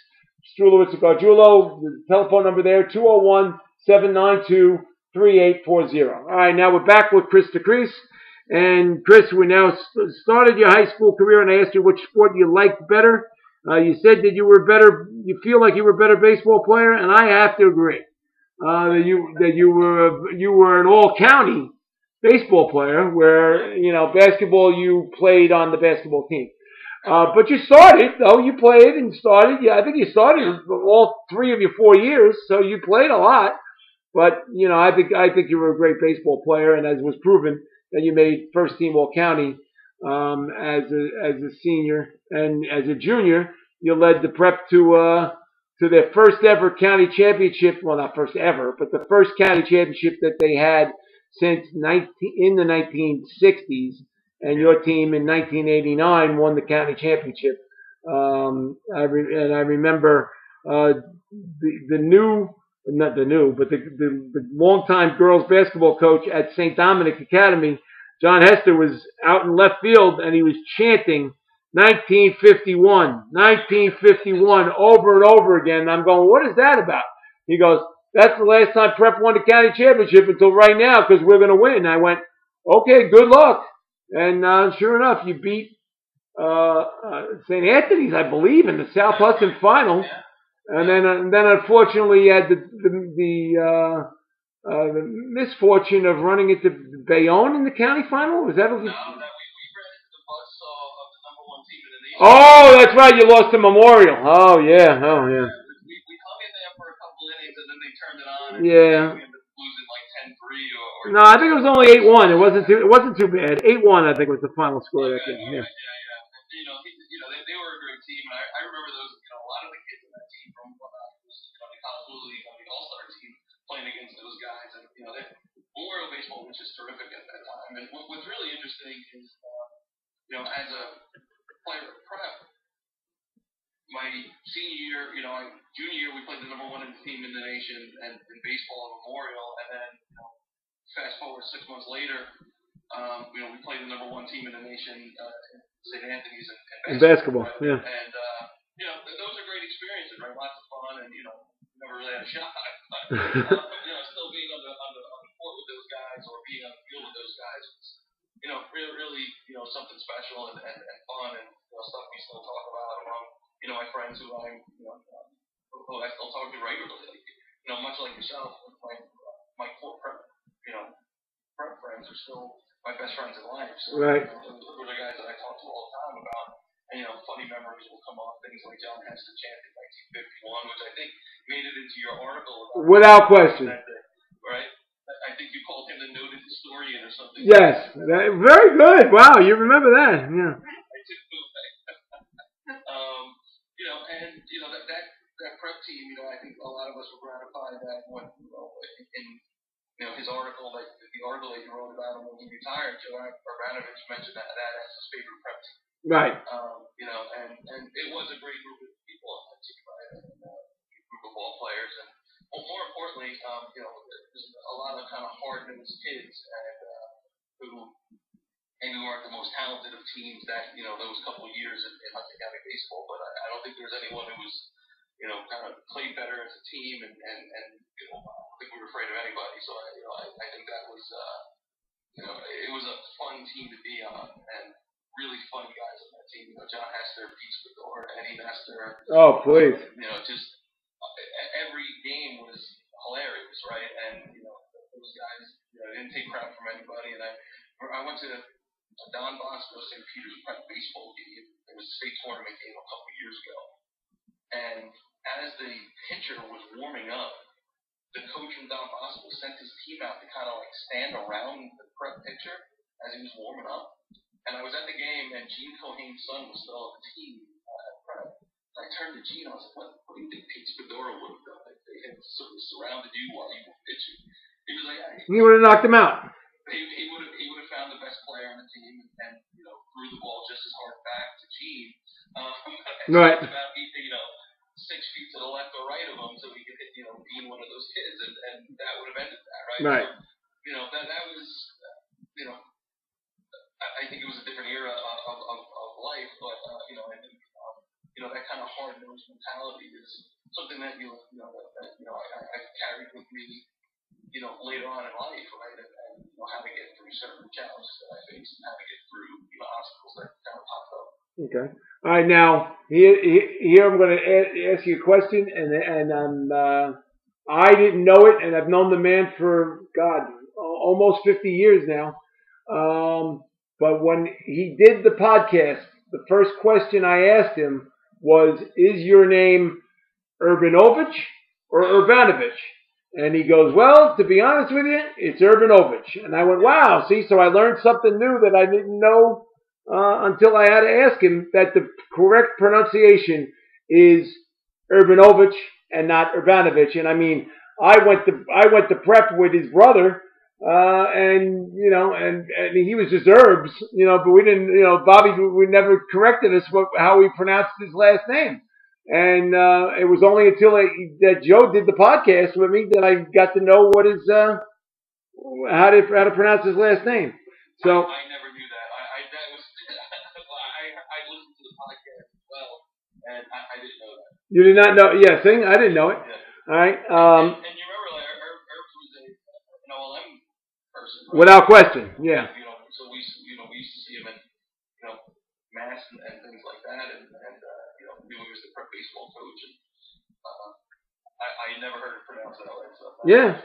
A: Strulowitz and Gargiulo. The telephone number there, 201-792-3840. All right, now we're back with Chris DeCresce. And Chris, we now started your high school career, and I asked you which sport you liked better. You said that you feel like you were a better baseball player, and I have to agree. That you were an all-county baseball player, where, basketball, you played on the basketball team. But you started, though. You played and started. Yeah, I think you started all 3 of your 4 years, so you played a lot. But, I think you were a great baseball player, and as was proven, that you made first team all county as a senior, and as a junior, you led the prep to their first ever county championship. Well, not first ever, but the first county championship that they had since in the 1960s. And your team in 1989 won the county championship. I remember the longtime girls basketball coach at St. Dominic Academy, John Hester, was out in left field, and he was chanting 1951 over and over again. And I'm going, what is that about? He goes, that's the last time Prep won the county championship until right now, because we're going to win. I went, okay, good luck. And sure enough, you beat St. Anthony's, I believe, in the South Hudson final. And then unfortunately, you had the the misfortune of running into Bayonne in the county final? Was that?
B: No, that we ran into the bus of the number one team in the nation.
A: Oh, that's right. You lost to Memorial. Oh yeah. Oh yeah.
B: We hung in there for a couple innings and then they turned it on. And
A: Yeah.
B: we ended up losing like 10-3 or.
A: No, I think it was only 8-1. It wasn't too bad. 8-1, I think, was the final score of that game. Yeah.
B: They were a great team, and I remember those. A lot of the kids in that team from the College League on the All-Star team playing against those guys, and Memorial baseball was just terrific at that time. And what's really interesting is, as a player of prep, my senior year, junior year, we played the number one team in the nation and in baseball at Memorial, and then fast forward 6 months later, we played the number one team in the nation in St. Anthony's and
A: basketball.
B: Right?
A: Yeah.
B: And those are great experiences, right? Lots of fun, and never really had a shot. But still being on the court with those guys or being on the field with those guys, it's really something special and fun and stuff we still talk about among my friends who I still talk to regularly. Much like yourself, my core prep friends are still my best friends in life. So,
A: right.
B: Those are the guys that I talk to all the time about. And, funny memories will come up. Things like John Hester chant in 1951, which I think made it into your article.
A: Without question.
B: Right? I think you called him the noted historian or something.
A: Yes. Very good. Wow, you remember that. Yeah.
B: I do. That prep team, I think a lot of us were gratified that when, in his article, like the article that you wrote about him when he retired, Joe Urbanovich mentioned that as his favorite prep team.
A: Right.
B: And it was a great group of people on that team, right? And a group of ball players, and more importantly, there's a lot of kind of hard-nosed kids who maybe weren't the most talented of teams that those couple of years in Hudson County baseball, but I don't think there was anyone who was kind of played better as a team, and I don't think we were afraid of anybody. So I think that was it was a fun team to be on, and really funny guys on that team. John Hester, Pete Spador, Eddie Nestor.
A: Oh, please.
B: Just every game was hilarious, right? And those guys didn't take crap from anybody. And I went to a Don Bosco St. Peter's prep baseball game. It was a state tournament game a couple years ago, and as the pitcher was warming up, the coach from Don Bosco sent his team out to kind of like stand around the prep pitcher as he was warming up. And I was at the game, and Gene Cohane's son was still on the team at prep. And I turned to Gene, I was like, what do you think Pete Spadora would have done if they had sort of surrounded you while you were pitching? He was like,
A: he would have knocked him out.
B: He would have found the best player on the team and threw the ball just as hard back to Gene.
A: Right.
B: About 6 feet to the left or right of him, so he could hit being one of those kids, and that would have ended that, right?
A: Right.
B: So, that was I think it was a different era of life, but I think that kind of hard-nosed mentality is something that I've carried with me later on in life, right? And how to get through certain challenges that I face and how to get through obstacles that kind of pop up.
A: Okay. All right. Now here I'm going to ask you a question, and I didn't know it, and I've known the man for almost 50 years now. But when he did the podcast, the first question I asked him was, "Is your name Urbanovich or Urbanovich?" And he goes, "Well, to be honest with you, it's Urbanovich." And I went, "Wow, see, so I learned something new that I didn't know until I had to ask him that the correct pronunciation is Urbanovich and not Urbanovich." And I mean, I went to prep with his brother, and he was just Herbs, but we didn't, Bobby, we never corrected us how we pronounced his last name. And it was only until that Joe did the podcast with me that I got to know what his how to pronounce his last name. So
B: I never knew that. I listened to the podcast as well, and I didn't know that.
A: You did not know? Yeah, see, I didn't know it.
B: Yeah.
A: All right.
B: And you remember, like, Herbs was an OLM person, right?
A: Without question, yeah.
B: So we used to see him in Mass and things like that, and knew he was the prep baseball coach. And I never heard it pronounced that way. So
A: Yeah.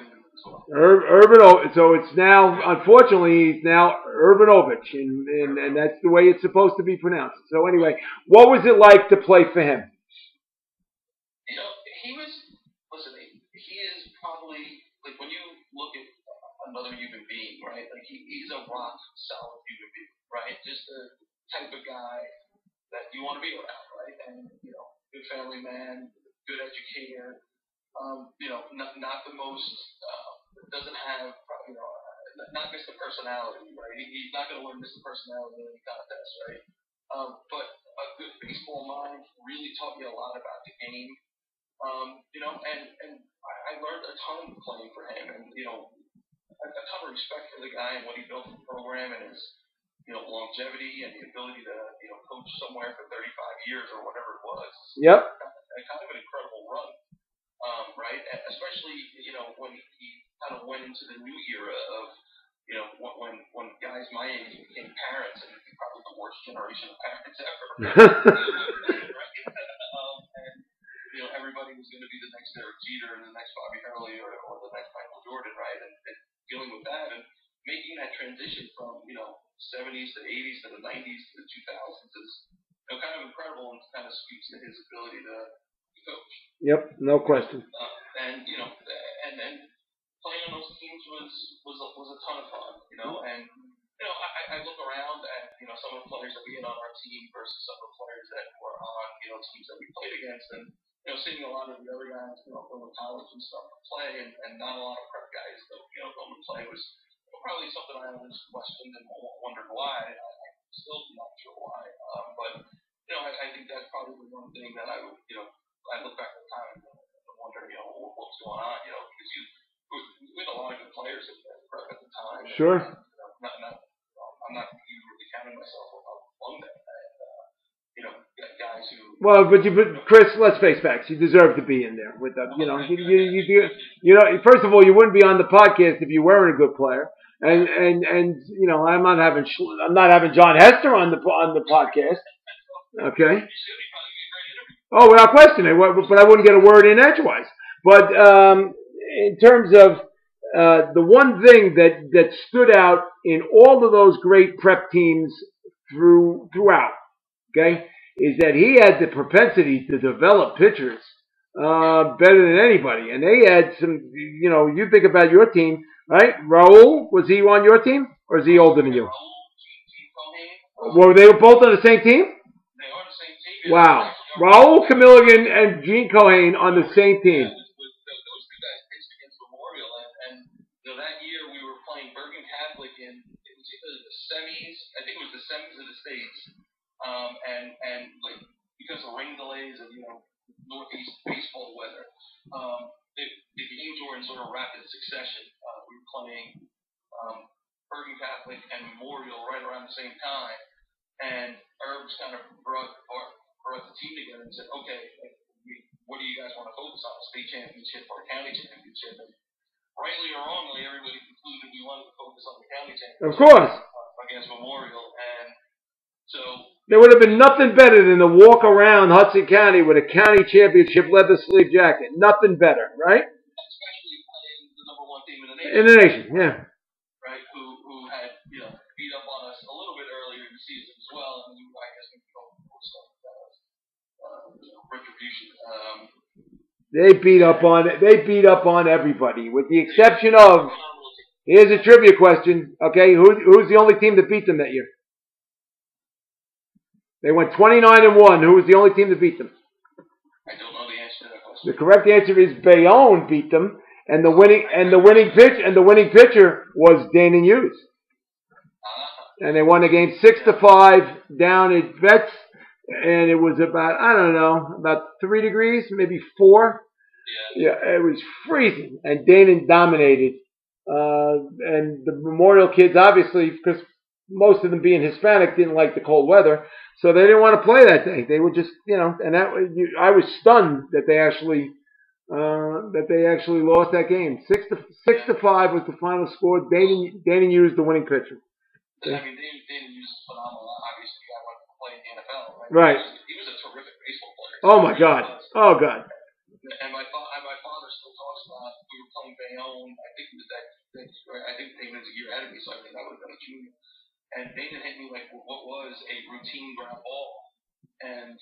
A: So it's now, unfortunately, he's now Urbanovich, and that's the way it's supposed to be pronounced. So anyway, what was it like to play for him?
B: You know, listen, he is probably, like, when you look at another human being, right? Like, he's a rock solid human being, right? Just the type of guy that you want to be around, right? And, good family man, good educator, not the most, doesn't have, not Mr. Personality, right? He's not going to win Mr. Personality in any contest, right? But a good baseball mind really taught me a lot about the game. And I learned a ton playing for him, and a ton of respect for the guy and what he built the program and his longevity and the ability to coach somewhere for 35 years or whatever it was.
A: Yep.
B: Kind of an incredible run, right? And especially when he kind of went into the new era of when guys my age became parents, and probably the worst generation of parents ever. Right? And everybody was going to be the next Derek Jeter and the next Bobby Hurley or the next Michael Jordan, right? And dealing with that and making that transition from 70s to 80s to the 90s to the 2000s is kind of incredible, and kind of speaks to his ability to coach.
A: Yep, no question.
B: And then playing on those teams was a ton of fun, and I look around at some of the players that we had on our team versus some of the players that were on teams that we played against, and seeing a lot of the other guys from the college and stuff play, and not a lot of prep guys going to play was probably something I always questioned and wondered why. I'm still not sure why, but I think that's probably the one thing that I would I look back at the time and wonder what's going on, because we had a lot of good players at prep at the time.
A: Sure.
B: I'm not really counting myself among them. Guys who.
A: Well, but Chris, let's face facts. You deserve to be in there with them. First of all, you wouldn't be on the podcast if you weren't a good player. And I'm not having John Hester on the podcast. Okay. Oh, without question, but I wouldn't get a word in edgewise. But in terms of the one thing that stood out in all of those great prep teams throughout, okay, is that he had the propensity to develop pitchers better than anybody. And they had some, you think about your team, right? Raul, was he on your team, or is he older than you? Were they both on the same team?
B: They are on the same team.
A: Wow. Raul Camilligan and Gene Cohane on the same team.
B: Those two guys pitched against Memorial, and that year we were playing Bergen Catholic in, it was either the semis, I think it was the semis of the states, and like because of rain delays and northeast baseball weather, the games were in sort of rapid succession. We were playing Bergen Catholic and Memorial right around the same time, and Herbs kind of brought the team together and said, okay, what do you guys want to focus on, a state championship or a county championship? And rightly or wrongly, everybody concluded we wanted to focus on the county championship.
A: Of course.
B: Against Memorial. And so
A: there would have been nothing better than to walk around Hudson County with a county championship leather sleeve jacket. Nothing better, right?
B: Especially playing the number one team in the nation.
A: In the nation, yeah.
B: Right, who had, beat up on us a little bit earlier in the season as well, and I guess we go for some retribution.
A: They beat up on everybody, with the exception of. Here's a trivia question. Okay, who's the only team that beat them that year? They went 29-1. Who was the only team that beat them?
B: I don't know the answer to that question.
A: The correct answer is Bayonne beat them, and the winning pitcher was Dana Hughes. And they won the game 6-5 down at Vets, and it was about 3 degrees, maybe 4. Yeah, it was freezing, and Dana dominated. And the Memorial kids, obviously, because most of them being Hispanic, didn't like the cold weather, so they didn't want to play that day. They were just, and I was stunned that they actually lost that game. 6-5 was the final score. Dana Hughes, the winning pitcher.
B: Yeah. I mean, Dana Hughes is phenomenal. Obviously, I went to play in the NFL.
A: Right.
B: He was a terrific baseball player.
A: Oh my God. Oh God.
B: And my father didn't hit me like what was a routine ground ball. And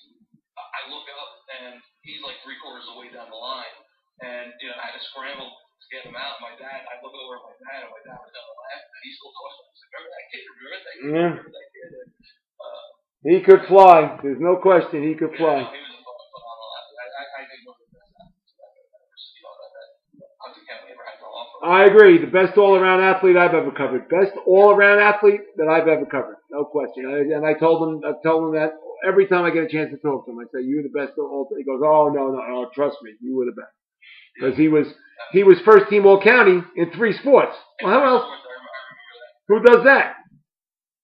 B: I look up, and he's like 3/4 of the way down the line. And, I had to scramble to get him out. I look over at my dad, and my dad was down the left, and he still talks to me. He's like, remember that kid? Remember that kid?
A: He could fly. There's no question he could fly.
B: He was phenomenal. I think one of the best athletes that Hudson County ever had to offer.
A: I agree. The best all-around athlete I've ever covered. Best all-around athlete that I've ever covered. No question. And I've told him that every time I get a chance to talk to him. I say, "You're the best of all." He goes, "Oh no, trust me, you were the best." Because he was first team all county in 3 sports. Well, how else? Who does that?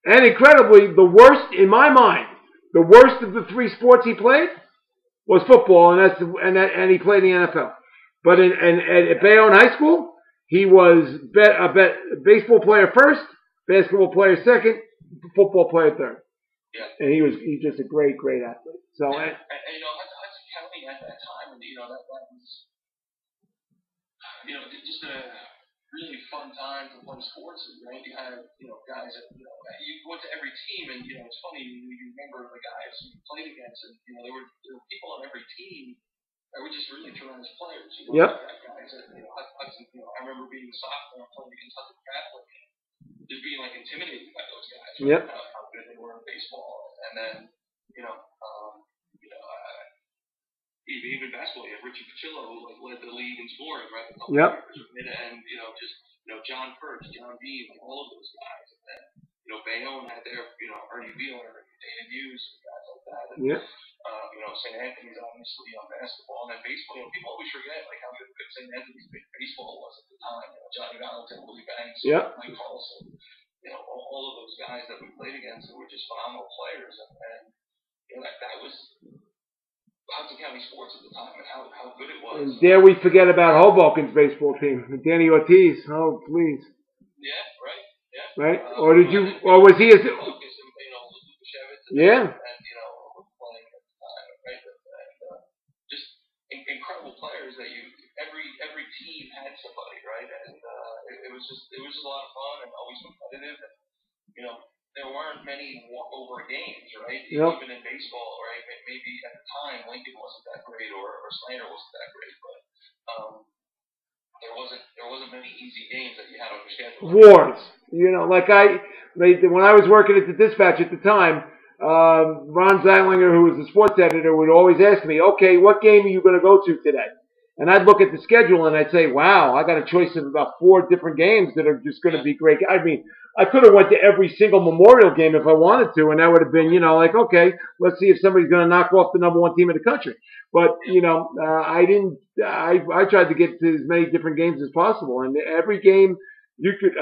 A: And incredibly, the worst in my mind, the worst of the 3 sports he played was football, and he played in the NFL. But at Bayonne High School, he was a baseball player first, basketball player second, football player third.
B: Yeah.
A: And he's just a great athlete. So
B: and Hudson County at that time, and that was just a really fun time to play sports. Right? You had guys that you went to every team, and it's funny you remember the guys you played against, and there were people on every team that were just really tremendous players.
A: Yep.
B: Guys that Hudson. I remember being a sophomore playing against Hudson Catholic. Just being intimidated by those guys. Right?
A: Yep.
B: How good they were in baseball, and then even basketball. You had Richie Pacillo, who led the league in scoring, right?
A: Yep.
B: And John Perch, John Beam, all of those guys. And then Bayonne had their Ernie Wheeler, David Hughes, guys like that. And,
A: yep.
B: St. Anthony's obviously on basketball, and then baseball. People always forget how good St. Anthony's baseball was at the time. Johnny Valentin, Willie Banks,
A: yep.
B: Mike Carlson. All of those guys that we played against were just phenomenal players, and that was Hudson County sports at the time, and how good it was.
A: And dare we forget about Hoboken's baseball team, Danny Ortiz? Oh, please.
B: Yeah, right. Yeah.
A: Right? Or was he as? Yeah.
B: And playing at the time, right? And just incredible players that every team had somebody, right? And it was just a lot of fun and always competitive. And there weren't many walkover games, right?
A: Yep.
B: Even in baseball, right? Maybe at the time Lincoln wasn't that great or Snyder wasn't that great, but there wasn't many easy games that you had on your schedule.
A: Wars, when I was working at the Dispatch at the time. Ron Zeilinger, who was the sports editor, would always ask me, "Okay, what game are you going to go to today?" And I'd look at the schedule and I'd say, "Wow, I got a choice of about 4 different games that are just going to be great." I mean, I could have went to every single Memorial game if I wanted to, and that would have been, okay, let's see if somebody's going to knock off the #1 team in the country. But I didn't. I tried to get to as many different games as possible, and every game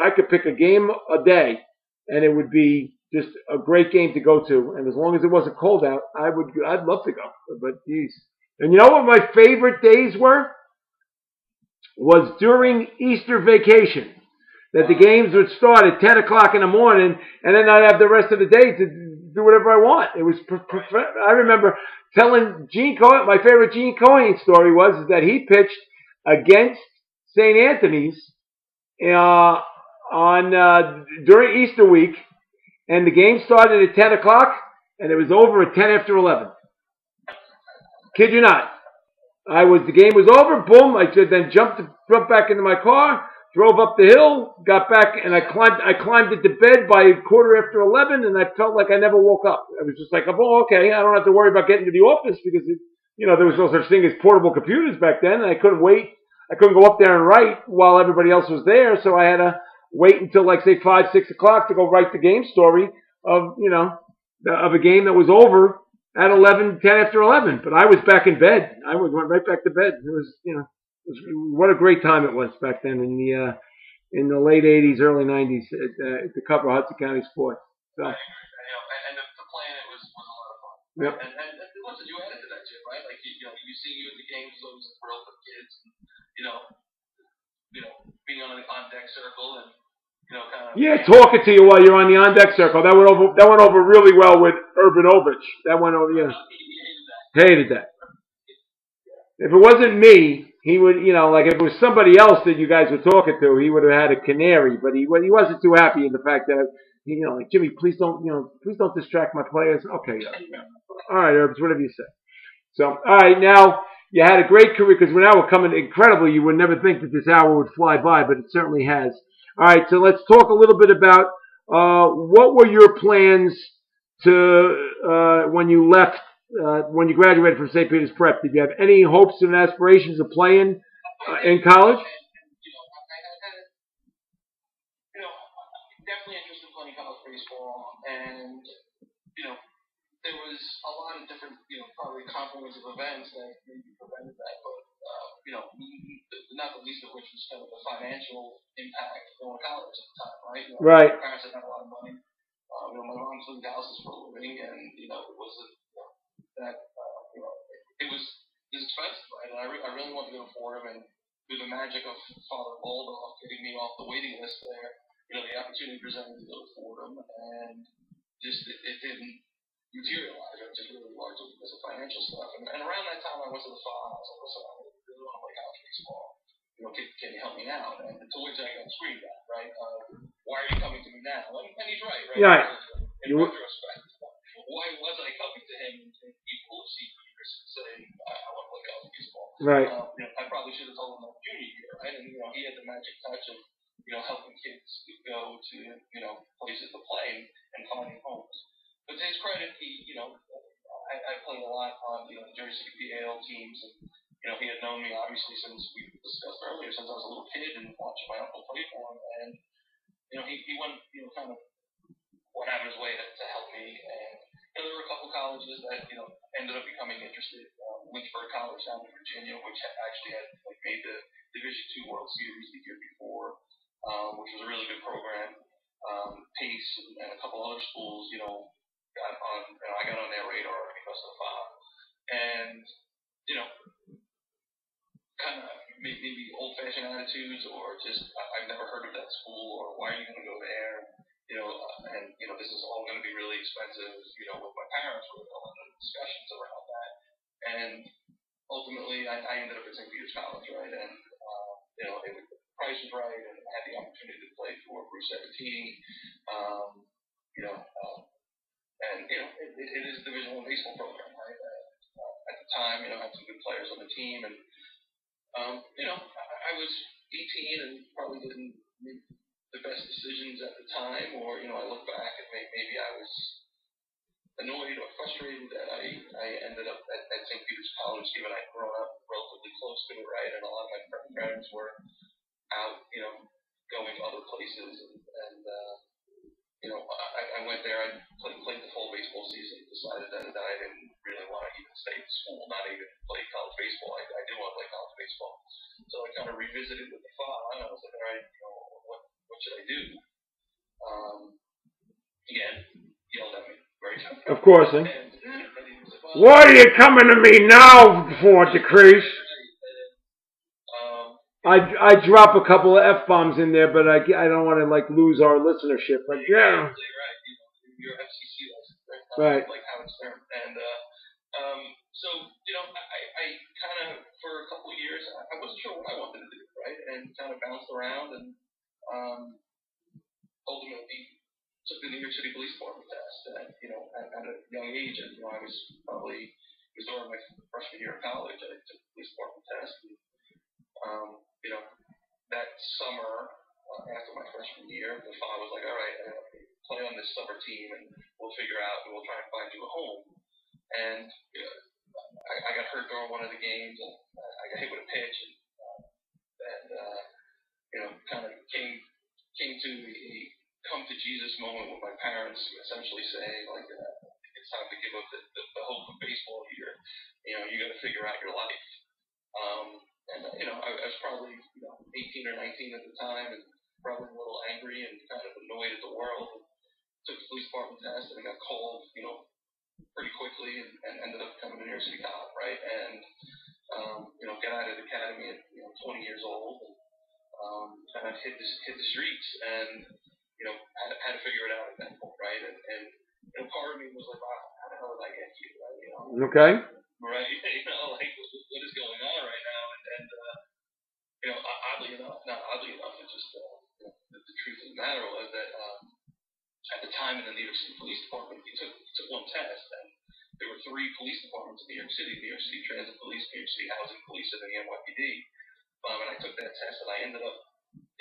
A: I could pick a game a day, and it would be just a great game to go to. And as long as it wasn't cold out, I'd love to go. But geez. And you know what my favorite days were? Was during Easter vacation. That the games would start at 10 o'clock in the morning, and then I'd have the rest of the day to do whatever I want. It was, I remember telling Gene Cohen, my favorite Gene Cohen story was that he pitched against St. Anthony's during Easter week, and the game started at 10 o'clock, and it was over at 10 after 11. Kid you not. The game was over, boom, I then jumped back into my car, drove up the hill, got back, and I climbed into bed by 11:15, and I felt like I never woke up. I was just like, oh, okay, I don't have to worry about getting to the office because, there was no such thing as portable computers back then, and I couldn't wait. I couldn't go up there and write while everybody else was there, so I had to wait until, say, 5, 6 o'clock to go write the game story of a game that was over at 10 after 11. But I was back in bed. I went right back to bed. It was, what a great time it was back then in the late 80s, early 90s to cover Hudson County sports. So.
B: And to play in it was a lot of fun.
A: Yep.
B: And listen, you added to that, Jim, right? Like you see you at the games was always a thrill for kids. Being on deck circle and kind of.
A: Yeah, talking to you while you're on the on deck circle. That went over really well with Urban Ovich. That went over. Yeah. Hated that. If it wasn't me, he would, if it was somebody else that you guys were talking to, he would have had a canary. But he wasn't too happy in the fact that, like Jimmy, please don't distract my players. Okay, all right, Herbs, whatever you say. So, all right, now you had a great career because now we're coming incredibly. You would never think that this hour would fly by, but it certainly has. All right, so let's talk a little bit about what were your plans to when you left, when you graduated from St. Peter's Prep. Did you have any hopes and aspirations of playing in college?
B: Definitely interested in playing college baseball, and there was a lot of different, probably confluence of events that maybe prevented that, but not the least of which was kind of the financial impact of going to college at the time, right?
A: Right.
B: My parents had a lot of money. My mom cleaned houses for a living, and it was it was expensive, right? And I really wanted to go to Fordham, and through the magic of Father Baldoff getting me off the waiting list there, the opportunity presented to go to Fordham, and just it didn't materialize. It was just really largely because of financial stuff. And around that time, I went to the Father. I was like, listen, I really want to play college baseball. Can you help me out? And to which I got screamed at, right? Why are you coming to me now? And he's right, right?
A: Yeah.
B: In retrospect, why was I coming to him in people of seniors and saying, I want to play college baseball?
A: Right.
B: I probably should have told him my junior year, right? And he had the magic touch of helping kids go to places to play and finding homes. But to his credit, I played a lot on the Jersey City PAL teams, and he had known me obviously since we discussed earlier, since I was a little kid and watching my uncle play for him, and he went kind of went out of his way to help me, and there were a couple colleges that ended up becoming interested. Lynchburg College down in Virginia, which actually had made the Division II World Series the year before, which was a really good program. Pace and a couple other schools, got on. I got on their radar because of the FOB, and kind of maybe old-fashioned attitudes, or just I've never heard of that school, or why are you going to go there? And this is all going to be really expensive. With my parents, we were having discussions around that, and ultimately, I ended up at St. Peter's College, right? And the price was right, and I had the opportunity to play for Bruce Sabatini. It is a Division I baseball program, right? At the time, I had some good players on the team, and I was 18 and probably didn't make the best decisions at the time, or I look back and maybe I was annoyed or frustrated that I ended up at St. Peter's College, given I'd grown up relatively close to it, right? And a lot of my friends were out, going other places, and I went there. I played the full baseball season. Decided that I didn't really want to even stay in school, not even play college baseball. I didn't want to play college baseball, so I kind of revisited with the FOB, and I was like, all right, what should I do? Again, yelled at me very tough.
A: Of course, eh?
B: And he was like, well,
A: what are you coming to me now for, DeCresce? I drop a couple of F-bombs in there, but I don't want to lose our listenership. But yeah,
B: exactly right. Your FCC license,
A: right?
B: Like how it's termed, and so I kind of for a couple of years I wasn't sure what I wanted to do, right? And kind of bounced around, and ultimately took the New York City Police Department test. At a young age, and I was probably during my freshman year of college. I took the police department test. And, that summer, after my freshman year, the father was like, all right, play on this summer team, and we'll figure out, and we'll try and find you a home. And I got hurt during one of the games, and I got hit with a pitch, and kind of came to a come to Jesus moment with my parents, essentially saying, it's time to give up the hope of baseball here. You got to figure out your life. I was probably 18 or 19 at the time, and probably a little angry and kind of annoyed at the world. Took the police department test, and I got called, pretty quickly, and ended up coming to New York City College, right? And got out of the academy at 20 years old, and kind of hit the streets, and had to figure it out at that point, right? And part of me was like, wow, how the hell did I get here, right?
A: Okay.
B: Right, what is going on right now? And oddly enough, it's just the truth of the matter was that at the time in the New York City Police Department, you took one test, and there were 3 police departments in New York City Transit Police, New York City Housing Police, and the NYPD. And I took that test, and I ended up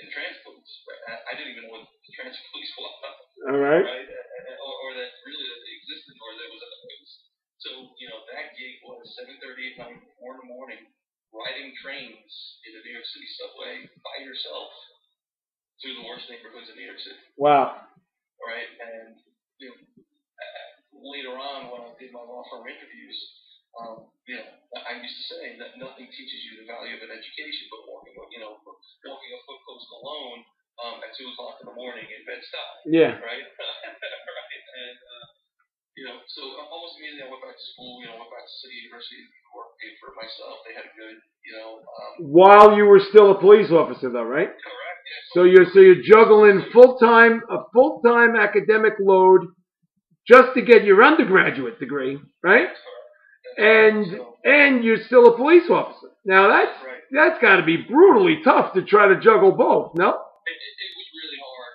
B: in transit police. Right? I didn't even know what the transit police was.
A: All right.
B: Right? Or that really that they existed, or there was other things. So, that gig was 7:30 at night, 4 in the morning, riding trains in the New York City subway by yourself through the worst neighborhoods in New York City.
A: Wow.
B: Right? And, later on, when I did my law firm interviews, I used to say that nothing teaches you the value of an education, but walking a foot post alone at 2 o'clock in the morning in Bed-Stuy.
A: Yeah.
B: Right? Right. And, so almost immediately I went back to school, went back to City University of New York, paid for it myself. They had a good,
A: While you were still a police officer, though, right?
B: Correct. Yeah.
A: So you're juggling a full-time academic load just to get your undergraduate degree, right? And you're still a police officer. Now that's got to be brutally tough to try to juggle both, no?
B: It was really hard.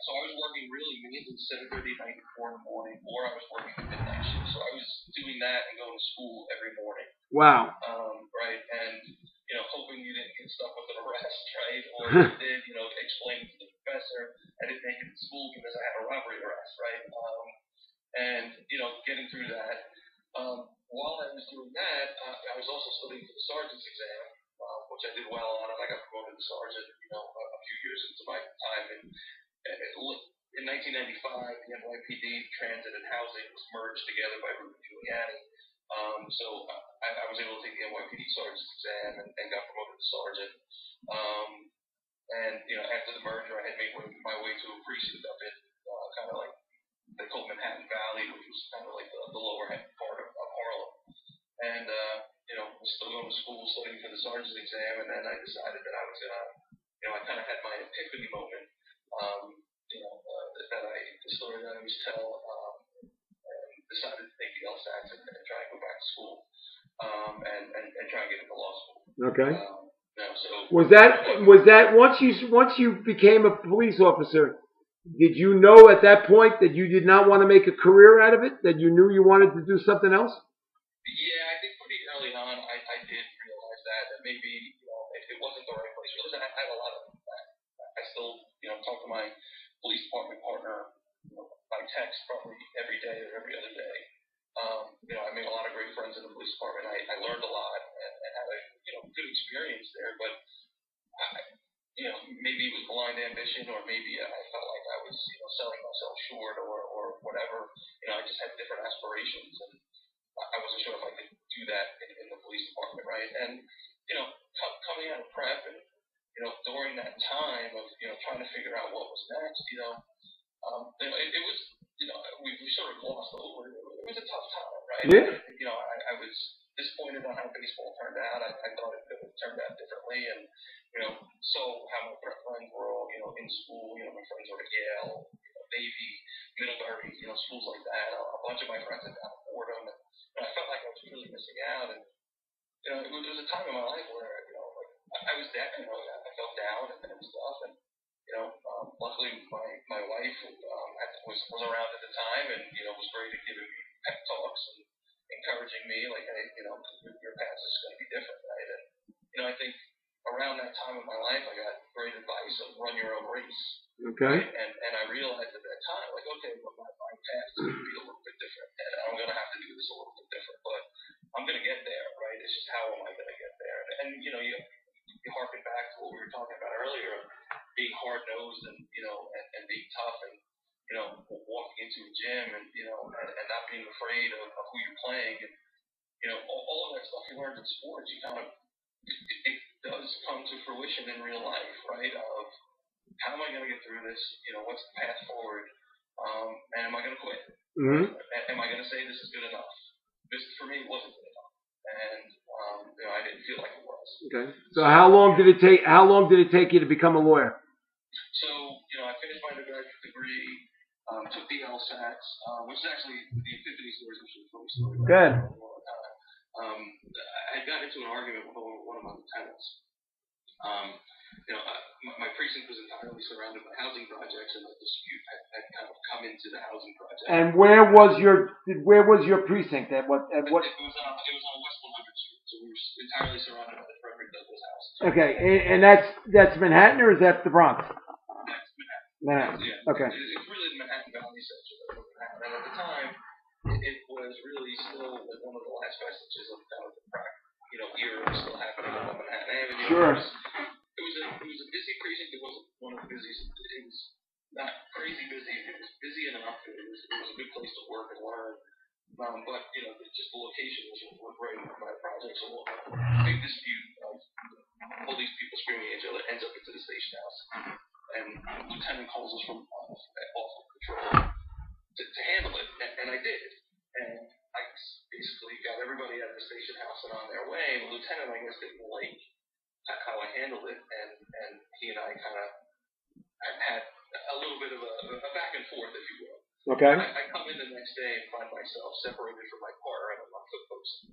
B: So I was working really mainly 7:30 at night to 4 in the morning, or I was working the midnight shift. So I was doing that and going to school every morning.
A: Wow.
B: Right, and hoping you didn't get stuck with an arrest, right? Or if you did, explain to the professor I didn't make it to school because I had a robbery arrest, right? And getting through that. While I was doing that, I was also studying for the sergeant's exam, which I did well on, and I got promoted to sergeant, a few years into my time. And in 1995, the NYPD, Transit, and Housing was merged together by Rudy Giuliani. So I was able to take the NYPD sergeant's exam and got promoted to sergeant. And after the merger, I had made my way to a precinct up in kind of like they called Manhattan Valley, which was kind of like the lower part of Harlem. And, was still going to school, studying for the sergeant's exam, and then I decided that I was going to, I kind of had my epiphany moment, the story that I always tell, and decided to take the LSATs and try and go back to school, and try and get into law school.
A: Okay.
B: So
A: was that once you became a police officer, did you know at that point that you did not want to make a career out of it? That you knew you wanted to do something else?
B: Yeah, I think pretty early on I did realize that maybe it wasn't the right place. Because I have a lot of that. I still talk to my police department partner by text probably every day or every other day. I made a lot of great friends in the police department. I learned a lot and had a good experience there, but maybe it was blind ambition, or maybe I felt like I was, selling myself short, or whatever. I just had different aspirations, and I wasn't sure if I could do that in the police department, right? And coming out of prep, and during that time of trying to figure out what was next, it was we sort of glossed over. It was a tough time, right?
A: Yeah.
B: I was disappointed on how baseball turned out. I thought it could have turned out differently, and so how my friends were all in school. My friends were at Yale, Navy, Middlebury, schools like that. A bunch of my friends had gone to Fordham, and I felt like I was really missing out. And it was a time in my life where I was down. I felt down and stuff. And luckily my wife was around at the time, and was great at giving me pep talks and encouraging me, like, hey, your path is going to be different, right? And I think around that time of my life, I got great advice of run your own race.
A: Okay.
B: Right? And I realized at that time, like, okay, well, my path is going to be a little bit different, and I'm going to have to do this a little bit different, but I'm going to get there, right? It's just how am I going to get there? And you harken back to what we were talking about earlier, being hard-nosed and being tough, and walking into a gym, and and not being afraid of who you're playing, and all of that stuff you learned in sports, you kind of it does come to fruition in real life, right? Of how am I going to get through this? What's the path forward? And am I going to quit?
A: Mm-hmm.
B: Am I going to say this is good enough? This for me wasn't good enough, and I didn't feel like it was.
A: Okay. So how long did it take? How long did it take you to become a lawyer?
B: So I finished my undergraduate degree, took the LSATs, which is actually the epiphany story, which is a funny story.
A: Good.
B: I got into an argument with one of my lieutenants. My precinct was entirely surrounded by housing projects, and the dispute had kind of come into the housing project.
A: And where was your precinct? At what?
B: It was on West 100th Street, so we were entirely surrounded by the Frederick Douglass house.
A: Okay, and that's Manhattan, or is that the Bronx?
B: That's Manhattan.
A: Manhattan.
B: Yeah.
A: Okay.
B: It's really the Manhattan Valley section of Manhattan, and at the time, it was really still like one of the last vestiges of kind of the crack, era still happening on Manhattan Avenue.
A: Sure.
B: It was a busy precinct. It wasn't one of the busiest. It was not crazy busy. It was busy enough. It was a good place to work and learn. But just the location was right by the project. So a big dispute of all these people screaming at each other ends up into the station house, and the lieutenant calls us from off of patrol to handle it, and I did. And I basically got everybody at the station house and on their way. And the lieutenant, I guess, didn't like how I handled it, and he and I kind of had a little bit of a back and forth, if you will.
A: Okay.
B: I come in the next day and find myself separated from my partner and I'm on foot post.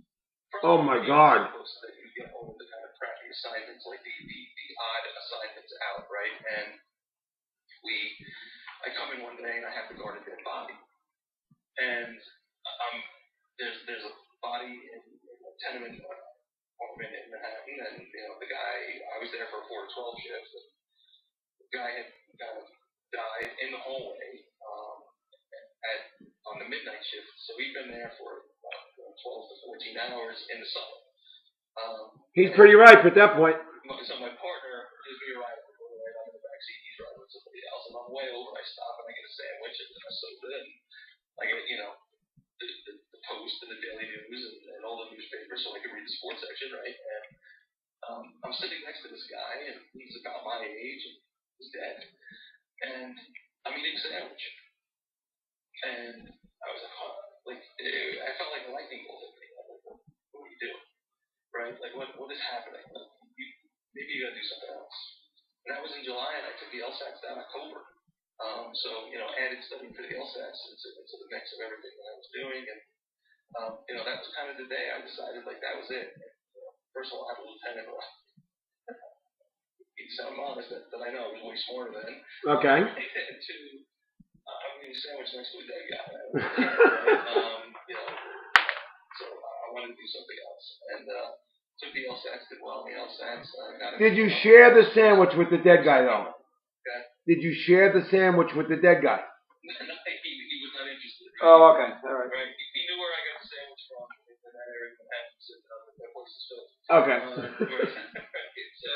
A: Oh my God.
B: That you get all of the kind of crappy assignments, like the odd assignments out, right? And I come in one day and I have to guard a dead body, and there's a body in a tenement apartment in Manhattan, and the guy, I was there for a 4 to 12 shift, and the guy had kind of died in the hallway on the midnight shift, so he'd been there for about 12 to 14 hours in the sun.
A: He's pretty ripe at that point.
B: So my partner gives me a ride. I'm in the backseat, he's riding with somebody else, and on the way over I stop and I get a sandwich, and I soak it in. I get the Post and the Daily News and all the newspapers so I can read the sports section, right? And I'm sitting next to this guy, and he's about my age, and he's dead. And I'm eating a sandwich. And I was like, I felt like a lightning bolt hit me. Like, what are you doing? Right? Like, what is happening? Like, maybe you gotta do something else. And that was in July, and I took the LSATs down October. So, added studying for the LSATs into the mix of everything that I was doing. And, that was kind of the day I decided, like, that was it. And, first of all, I have a lieutenant who he'd sound honest that I know was way smarter than.
A: Okay.
B: And two, I'm eating a sandwich next to a dead guy. So I wanted to do something else. And took the LSATs, did well in the LSATs.
A: Did you share the sandwich with the dead guy, though?
B: Okay.
A: Did you share the sandwich with the dead guy?
B: He was not interested. Right?
A: Oh, okay. All right.
B: Right. He knew where I got the sandwich from in that area of Manhattan, so that place is filled.
A: Okay.
B: So,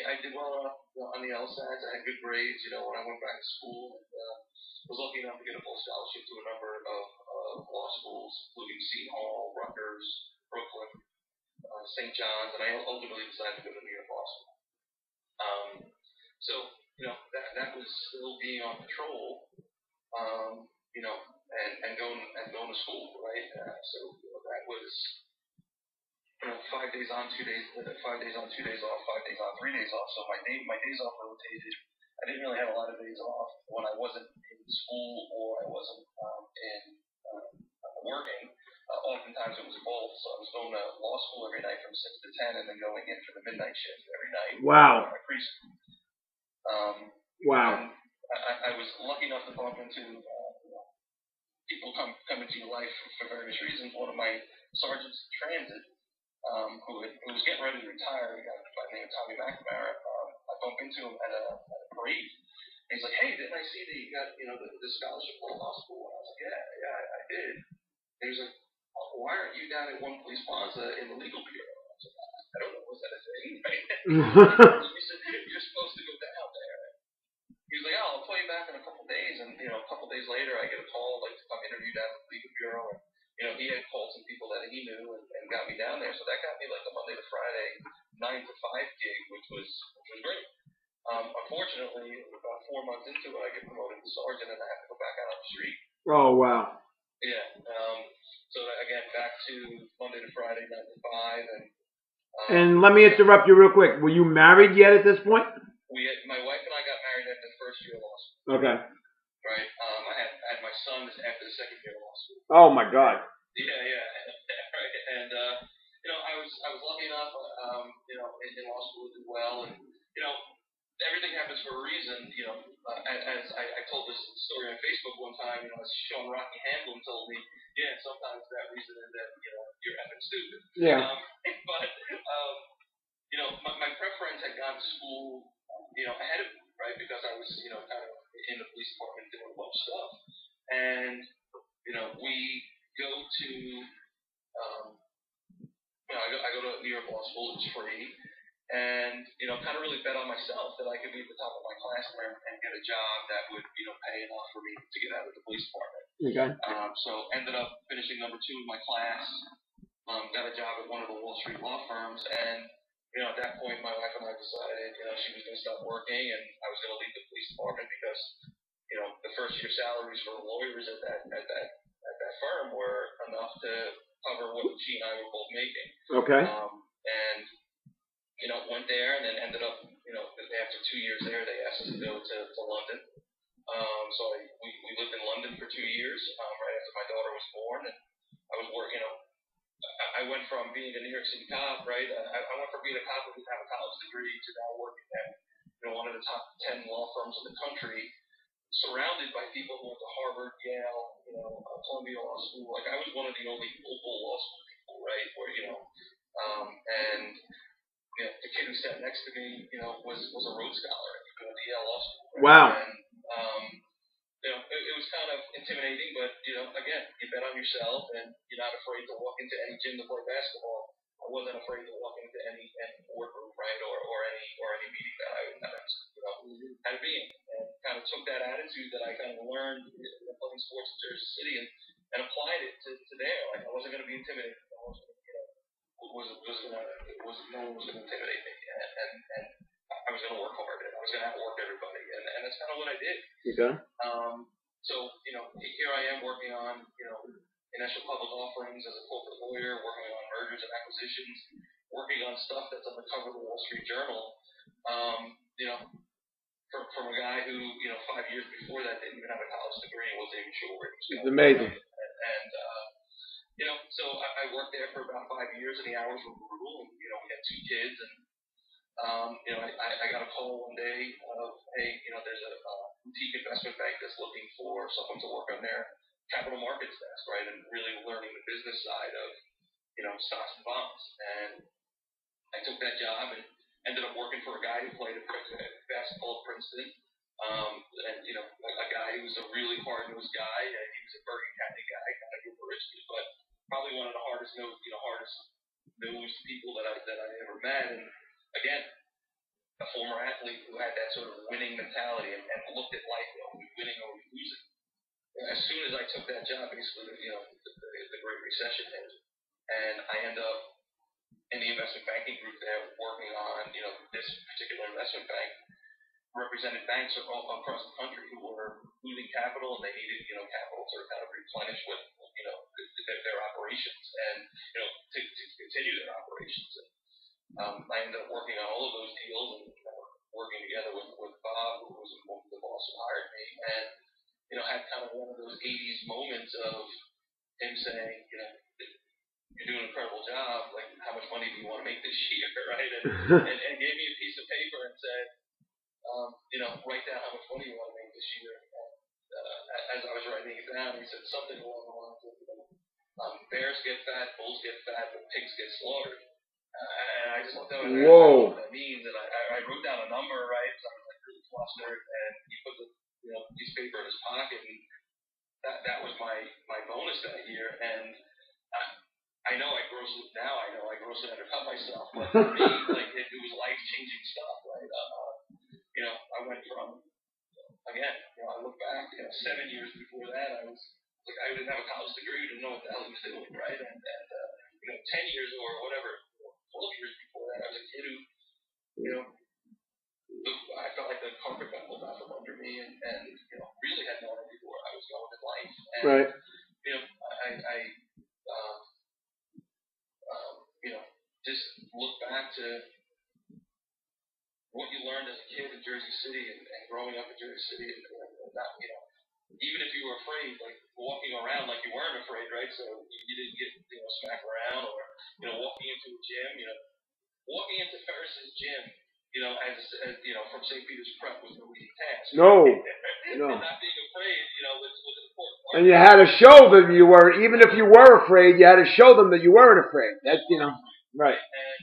B: I did well on the LSATs. I had good grades, when I went back to school. And, was lucky enough to get a full scholarship to a number of law schools, including Seton Hall, Rutgers, Brooklyn, St. John's, and I ultimately decided to go to New York Law School. So, that was still being on patrol, and going to school, right? So that was 5 days on, 2 days, 5 days on, 2 days off, 5 days on, 3 days off. So my days off rotated. I didn't really have a lot of days off when I wasn't in school or I wasn't working. Oftentimes it was both. So I was going to law school every night from 6 to 10 and then going in for the midnight shift every night.
A: Wow.
B: Wow. And I was lucky enough to bump into people come into your life for various reasons. One of my sergeants in transit, who was getting ready to retire, a guy by the name of Tommy McNamara, I bumped into him at a parade. And he's like, "Hey, didn't I see that you got the scholarship for law school?" And I was like, "Yeah, I did." And he was like, "Why aren't you down at One Police Plaza in the legal bureau?" I was like, "I don't know, was that a thing?" Right? He said, "You're supposed to go down there." He was like, "Oh, I'll play back in a couple days." And a couple days later, I get a call like to come interview down at the legal bureau. And he had called some people that he knew and got me down there. So that got me like a Monday to Friday 9 to 5 gig, which was great. Unfortunately, about 4 months into it, I get promoted to sergeant, and I have to go back out on the street.
A: Oh, wow.
B: Yeah. So again, back to Monday to Friday, 9 to 5,
A: and let me interrupt you real quick. Were you married yet at this point?
B: My wife and I got married after the first year of law school.
A: Okay.
B: Right. I had my son after the second year of law school.
A: Oh my God.
B: Yeah. Right. And I was lucky enough, in law school to do well, and everything happens for a reason. As I told this story on Facebook one time, as Sean Rocky Hamlin told me, yeah, sometimes that reason is that you're effing stupid.
A: Yeah.
B: My prep friends had gone to school, ahead of me, right? Because I was, kind of in the police department doing most stuff, and we go to, I go to New York Law School. It's free. And, kind of really bet on myself that I could be at the top of my class and get a job that would, pay enough for me to get out of the police department.
A: Okay.
B: So ended up finishing number 2 in my class, got a job at one of the Wall Street law firms, and, at that point, my wife and I decided, she was going to stop working, and I was going to leave the police department because, the first year salaries for lawyers at that firm were enough to cover what she and I were both making.
A: Okay.
B: And went there and then ended up, after 2 years there, they asked us to go to London. So we lived in London for 2 years, right after my daughter was born, and I was working, I went from being a New York City cop, right? I went from being a cop who didn't have a college degree to now working at, one of the top 10 law firms in the country, surrounded by people who went to Harvard, Yale, Columbia Law School. Like, I was one of the only local law school people, right? Where, and the kid who sat next to me, was a Rhodes Scholar at the Yale Law School. Right?
A: Wow.
B: And, it was kind of intimidating, but, again, you bet on yourself, and you're not afraid to walk into any gym to play basketball. I wasn't afraid to walk into any boardroom, right, or any meeting that I was, had to be in. And kind of took that attitude that I kind of learned playing sports in Jersey City and applied it to there. Like, I wasn't going to be intimidated. I wasn't, no one was going to intimidate me, and I was going to work hard, and I was going to outwork everybody, and that's kind of what I did.
A: Okay.
B: So, here I am working on, initial public offerings as a corporate lawyer, working on mergers and acquisitions, working on stuff that's on the cover of the Wall Street Journal, from a guy who, 5 years before that didn't even have a college degree and wasn't even sure where he was going.
A: It's amazing.
B: And so I worked there for about 5 years, and the hours were brutal, and, we had 2 kids, and, I got a call one day of, hey, there's a boutique investment bank that's looking for someone to work on their capital markets desk, right, and really learning the business side of, stocks and bonds. And I took that job and ended up working for a guy who played basketball at Princeton, and, a guy who was a really hard-nosed guy, and he was a Bergen County guy, kind of super rich, but probably one of the hardest nosed people that I ever met. And again, a former athlete who had that sort of winning mentality and looked at life, are we winning or are we losing? And as soon as I took that job, basically, the Great Recession hit, and I ended up in the investment banking group there working on, this particular investment bank represented banks all across the country who were losing capital, and they needed, capital to kind of replenish what, their operations and, to continue their operations. And I ended up working on all of those deals and working together with Bob, who was the boss who hired me, and, had kind of one of those 80s moments of him saying, you're doing an incredible job, like, how much money do you want to make this year, right? And gave me a piece of paper and said, write down how much money you want to make this year. And as I was writing it down, he said something along the lines of, bears get fat, bulls get fat, but pigs get slaughtered. And I just looked at it and I don't know what that means. And I wrote down a number, right? So I was like really flustered, and he put the piece of paper in his pocket, and that was my bonus that year. And I know I grossly undercut myself, but for me, like, it was life-changing stuff, right? I went from, again, I look back, 7 years before that, I was, like, I didn't have a college degree, didn't know what the hell he was doing, right? And 10 years or whatever, 12 years before that, I was a kid who, I felt like the carpet got pulled out from under me, and really had no idea where I was going in life. And,
A: right.
B: Just look back to what you learned as a kid in Jersey City and growing up in Jersey City, and not, even if you were afraid, like walking around like you weren't afraid, right? So you didn't get smacked around or walking into a gym, walking into Ferris's gym, as from St. Peter's Prep was no easy task.
A: No.
B: And not being afraid, was an important part.
A: And you had to show them you were, even if you were afraid, you had to show them that you weren't afraid. That's, right.
B: And,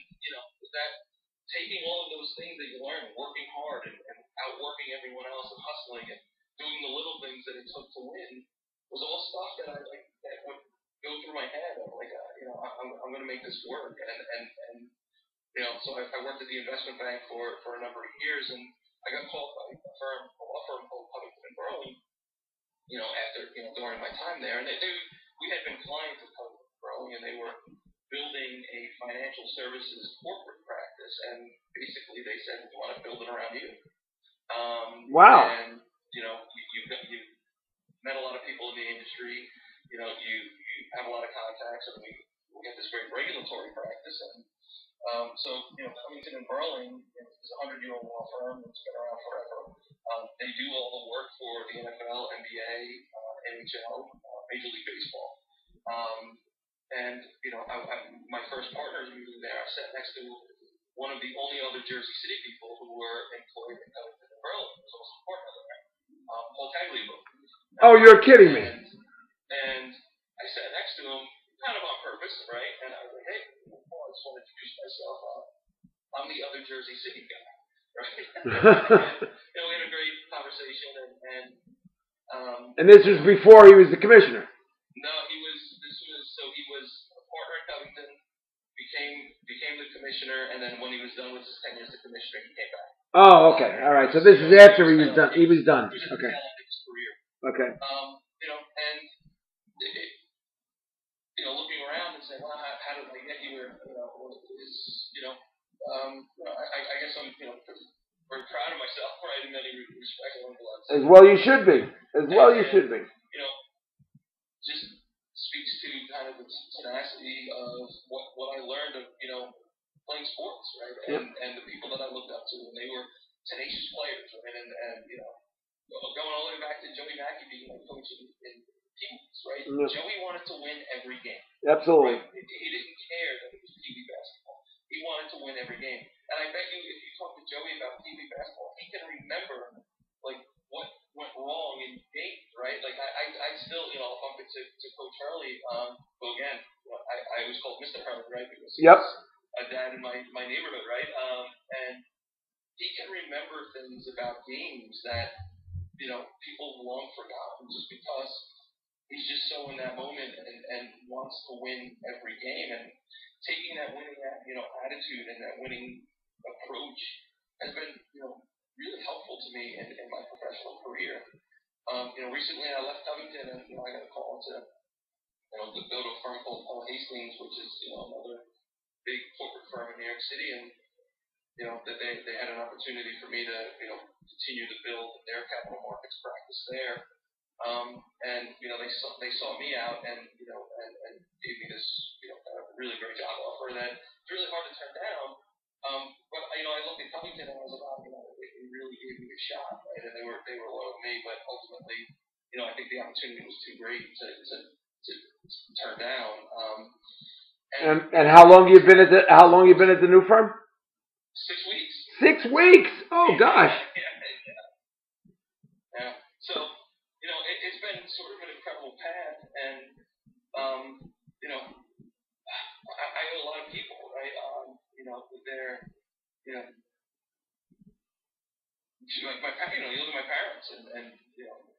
B: that taking all of those things that you learn, working hard and outworking everyone else and hustling and doing the little things that it took to win was all stuff that that would go through my head. I'm like, I'm going to make this work. And so I worked at the investment bank for a number of years, and I got called by a law firm called Covington and Burling, after, during my time there. And we had been clients of Covington and Burling, and they were building a financial services corporate practice, and basically they said, we want to build it around you.
A: Wow.
B: And, you've met a lot of people in the industry, you have a lot of contacts, and we get this great regulatory practice. And so, Covington and Burling is a 100-year-old law firm that's been around forever. They do all the work for the NFL, NBA, NHL, Major League Baseball. And, my first partners meeting there, I sat next to one of the only other Jersey City people who were employed at Covington and Burling. It was also a partner there, Paul Tagliabue.
A: Oh, you're kidding me.
B: And I sat next to him kind of on purpose, right? And I was like, hey, Paul, I just want to introduce myself. I'm the other Jersey City guy, right? And, we had a great conversation,
A: and this was before he was the commissioner.
B: No, he was a partner at Covington, became the commissioner, and then when he was done with his tenure as the commissioner, he came back.
A: Oh, okay. All right. So this is after he was done. He was done.
B: He was
A: Okay.
B: at the end of his career.
A: Okay.
B: And looking around and saying, well, how did I get here? I guess I'm very proud of myself, right? In many respects,
A: as well you should be. As well you should be.
B: Just speaks to kind of the tenacity of what I learned of playing sports, right? And the people that I looked up to, and they were tenacious players, right? And going all the way back to Joey Mackey being my coach in teams, right? Yeah. Joey wanted to win every game.
A: Absolutely.
B: Right? He didn't care that it was Pee Wee basketball. He wanted to win every game. And I bet you, if you talk to Joey about Pee Wee basketball, he can remember what went wrong in games, right? I still, I'll bump into Coach Hurley. Who again, I was called Mr. Hurley, right? Because he was a dad in my neighborhood, right? And he can remember things about games that people have long forgotten, just because he's just so in that moment and wants to win every game. And taking that winning attitude and that winning approach has been really helpful to me in my professional career. Recently I left Covington, and I got a call to go to a firm called Paul Hastings, which is another big corporate firm in New York City, and that they had an opportunity for me to continue to build their capital markets practice there. And they saw me out and gave me this kind of really great job offer that it's really hard to turn down. But I looked at Covington and I was like, it really gave me a shot, right? And they were loyal to me, but ultimately, I think the opportunity was too great to turn down.
A: And how long you been at the new firm?
B: 6 weeks.
A: 6 weeks. Oh gosh.
B: Yeah. So it's been sort of an incredible path, and I know a lot of people, right? With their you look at my parents and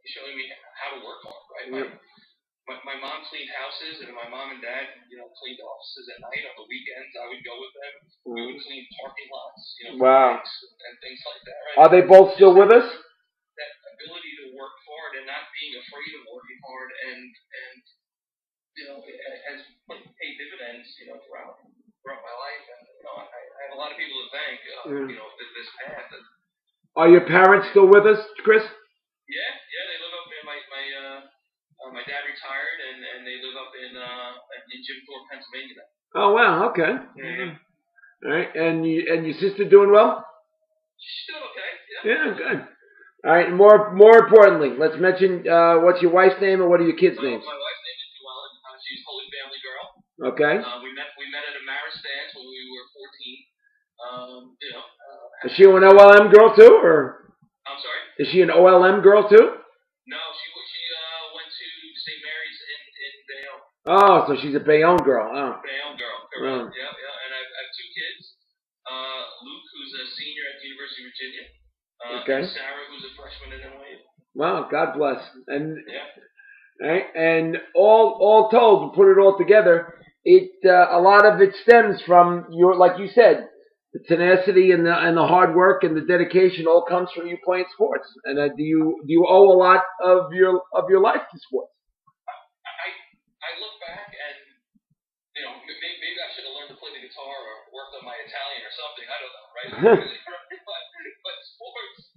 B: showing me how to work hard, right?
A: Yep.
B: My mom cleaned houses, and my mom and dad, cleaned offices at night. On the weekends, I would go with them. We would clean parking lots,
A: wow,
B: and things like that. Right?
A: Are they both still with us?
B: That ability to work hard and not being afraid of working hard, and it has paid dividends, throughout my life. And I have a lot of people to thank, this path.
A: Are your parents still with us, Chris?
B: Yeah, they live up there. My dad retired, and they live up in Jim Thorpe, Pennsylvania now.
A: Oh wow, okay.
B: Yeah.
A: All right, and your sister doing well?
B: She's doing okay.
A: Yeah, good. All right. More importantly, let's mention what's your wife's name and what are your kids' names?
B: My wife's name is Joellen.
A: Okay.
B: We met at a Maris dance when we were 14.
A: Is she an OLM girl too, or
B: I'm sorry?
A: is she an OLM girl too?
B: No, she went to St. Mary's in Bayonne.
A: Oh, so she's a Bayonne girl. Oh.
B: Bayonne girl, correct. Yeah. And I have two kids. Luke, who's a senior at the University of Virginia.
A: Okay.
B: And Sarah, who's a freshman at NYU.
A: Wow, God bless. And
B: yeah.
A: Right? And all told, put it all together, a lot of it stems from your, like you said, the tenacity and the hard work and the dedication all comes from you playing sports. And do you owe a lot of your life to sports?
B: I look back and maybe I should have learned to play the guitar or worked on my Italian or something. I don't know, right? but sports,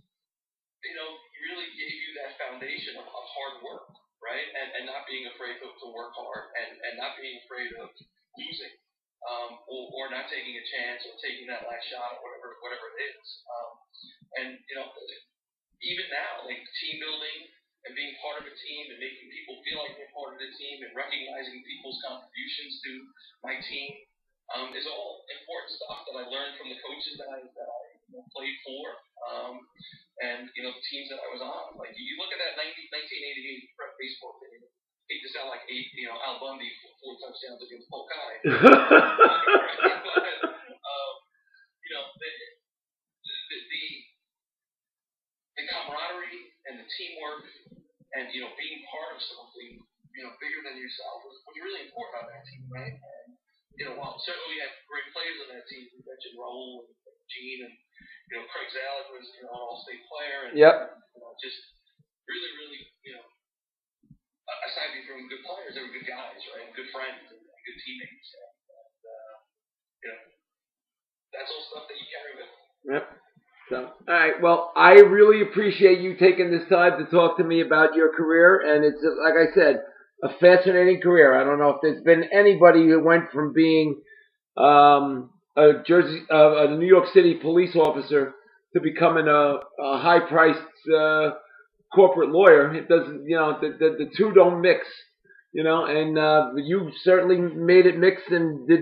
B: really gave you that foundation of hard work. Right, and not being afraid to work hard, and not being afraid of losing, or not taking a chance, or taking that last shot, or whatever it is. And even now, like team building and being part of a team and making people feel like they're part of the team and recognizing people's contributions to my team is all important stuff that I learned from the coaches that I played for. And the teams that I was on, like you look at that 1988 prep baseball team. Hate to sound like Al Bundy for 4 touchdowns against Polkai. The camaraderie and the teamwork and being part of something bigger than yourself was really important on that team, right? And while certainly we had great players on that team, you mentioned Raul and Gene and Craig Zalek was an all-state player, and just really aside from good players, they were good guys, right? And good friends and good teammates, and that's all stuff that you carry with you.
A: Yep. So, all right. Well, I really appreciate you taking this time to talk to me about your career, and it's like I said, a fascinating career. I don't know if there's been anybody who went from being a New York City police officer to becoming a high-priced corporate lawyer. It doesn't, the two don't mix, and you certainly made it mix and did,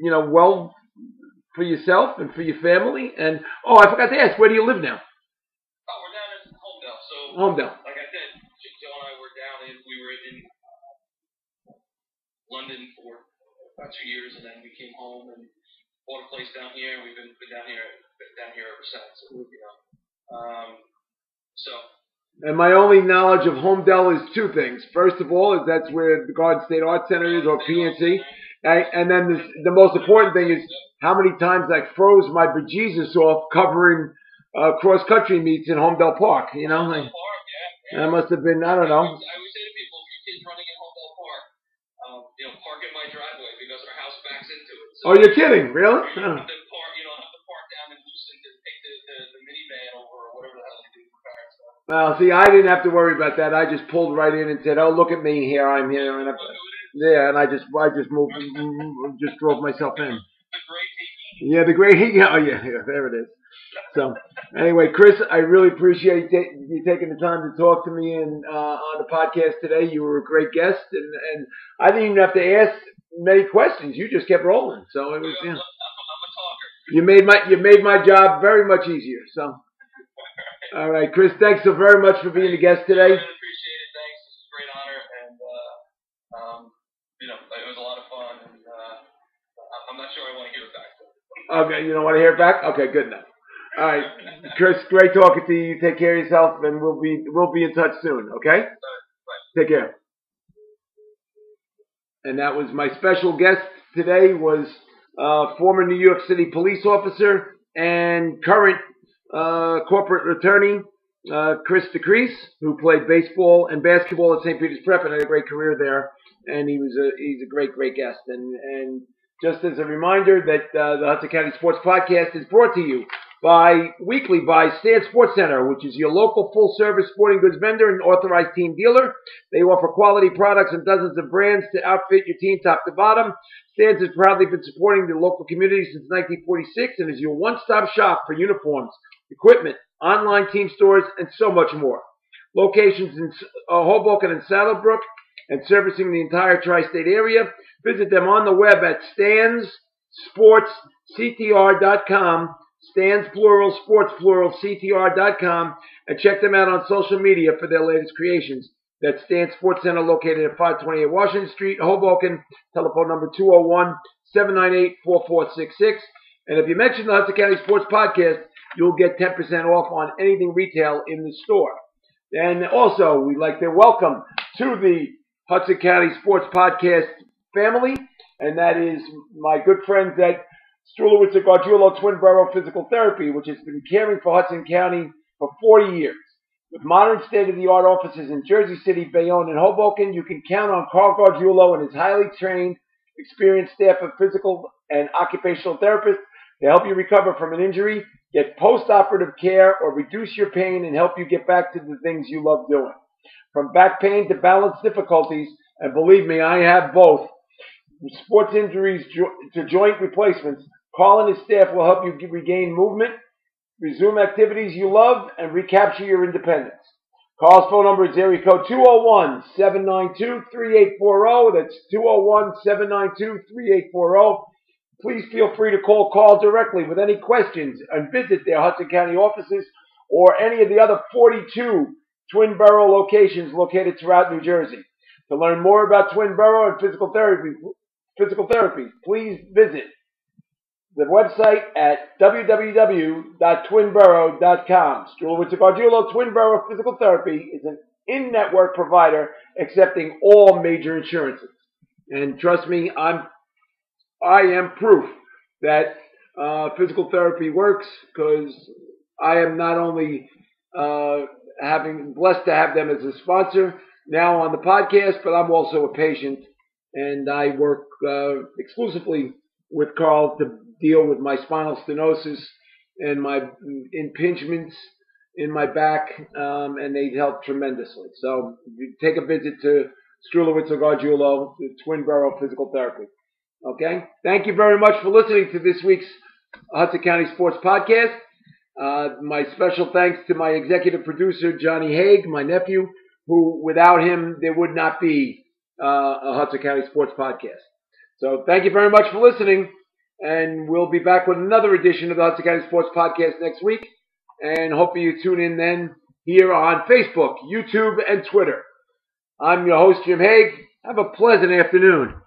A: well for yourself and for your family. And, I forgot to ask, where do you live now?
B: Oh, we're down in Homedale. So,
A: Homedale.
B: Like I said, Joe and I were we were in London for about 2 years, and then we came home and bought a place down here. We've been down here ever since.
A: And my only knowledge of Homedale is 2 things. First of all, is that's where the Garden State Arts Center is, or PNC. And then the most important thing is how many times I froze my bejesus off covering cross-country meets in Homedale Park.
B: Homedale Park, yeah.
A: That must have been, I don't know.
B: I always say to people, if your kid's running in Homedale Park, park in my driveway because our house backs into it. So
A: you're kidding, really?
B: You don't have to park down in Houston to take the minivan over or whatever the hell they do for parents.
A: Well, see, I didn't have to worry about that. I just pulled right in and said, "Oh, look at me, here I'm here," and and I just moved, just drove myself in.
B: The great heat.
A: Yeah, the great heat. Oh, yeah, there it is. So, anyway, Chris, I really appreciate you taking the time to talk to me and on the podcast today. You were a great guest, and I didn't even have to ask many questions. You just kept rolling. So it was.
B: I'm a talker.
A: You made my job very much easier. So. All right, Chris, thanks so very much for being a guest today.
B: I really appreciate it. Thanks. This was a great honor, and it was a lot of fun. And I'm not sure I want to hear it back.
A: Okay, you don't want to hear it back? Okay, good enough. All right, Chris, great talking to you. Take care of yourself, and we'll be in touch soon. Okay?
B: Bye.
A: Take care. And that was my special guest today. Was former New York City police officer and current corporate attorney, Chris DeCresce, who played baseball and basketball at St. Peter's Prep and had a great career there. And he's a great guest. And just as a reminder that the Hudson County Sports Podcast is brought to you weekly by Stan Sports Center, which is your local full-service sporting goods vendor and authorized team dealer. They offer quality products and dozens of brands to outfit your team top to bottom. Stan's has proudly been supporting the local community since 1946 and is your one-stop shop for uniforms, equipment, online team stores, and so much more. Locations in Hoboken and Saddlebrook, and servicing the entire tri-state area. Visit them on the web at stansportsctr.com, Stans plural, sports plural, CTR.com, and check them out on social media for their latest creations. That's Stan Sports Center, located at 528 Washington Street, Hoboken. Telephone number 201-798-4466. And if you mention the Hudson County Sports Podcast, you'll get 10% off on anything retail in the store. And also, we'd like to welcome to the Hudson County Sports Podcast family, and that is my good friends at Strulowitz and Gargiulo Twin Borough Physical Therapy, which has been caring for Hudson County for 40 years. With modern state-of-the-art offices in Jersey City, Bayonne, and Hoboken, you can count on Carl Gargiulo and his highly trained, experienced staff of physical and occupational therapists to help you recover from an injury, get post-operative care, or reduce your pain and help you get back to the things you love doing. From back pain to balance difficulties, and believe me, I have both, sports injuries to joint replacements, Carl and his staff will help you regain movement, resume activities you love, and recapture your independence. Carl's phone number is area code 201-792-3840. That's 201-792-3840. Please feel free to call Carl directly with any questions and visit their Hudson County offices or any of the other 42 Twin Borough locations located throughout New Jersey. To learn more about Twin Borough and physical therapy, please visit the website at www.twinborough.com. Strulowitz and Gargiulo Twin Borough Physical Therapy is an in-network provider accepting all major insurances. And trust me, I am proof that physical therapy works, because I am not only blessed to have them as a sponsor now on the podcast, but I'm also a patient, and I work exclusively with Carl to deal with my spinal stenosis and my impingements in my back, and they help tremendously. So you take a visit to Strulowitz or Gargiulo, the Twin Borough Physical Therapy. Okay? Thank you very much for listening to this week's Hudson County Sports Podcast. My special thanks to my executive producer, Johnny Haig, my nephew, who without him, there would not be a Hudson County Sports Podcast. So thank you very much for listening, and we'll be back with another edition of the Hudson County Sports Podcast next week, and hopefully you tune in then here on Facebook, YouTube, and Twitter. I'm your host, Jim Haig. Have a pleasant afternoon.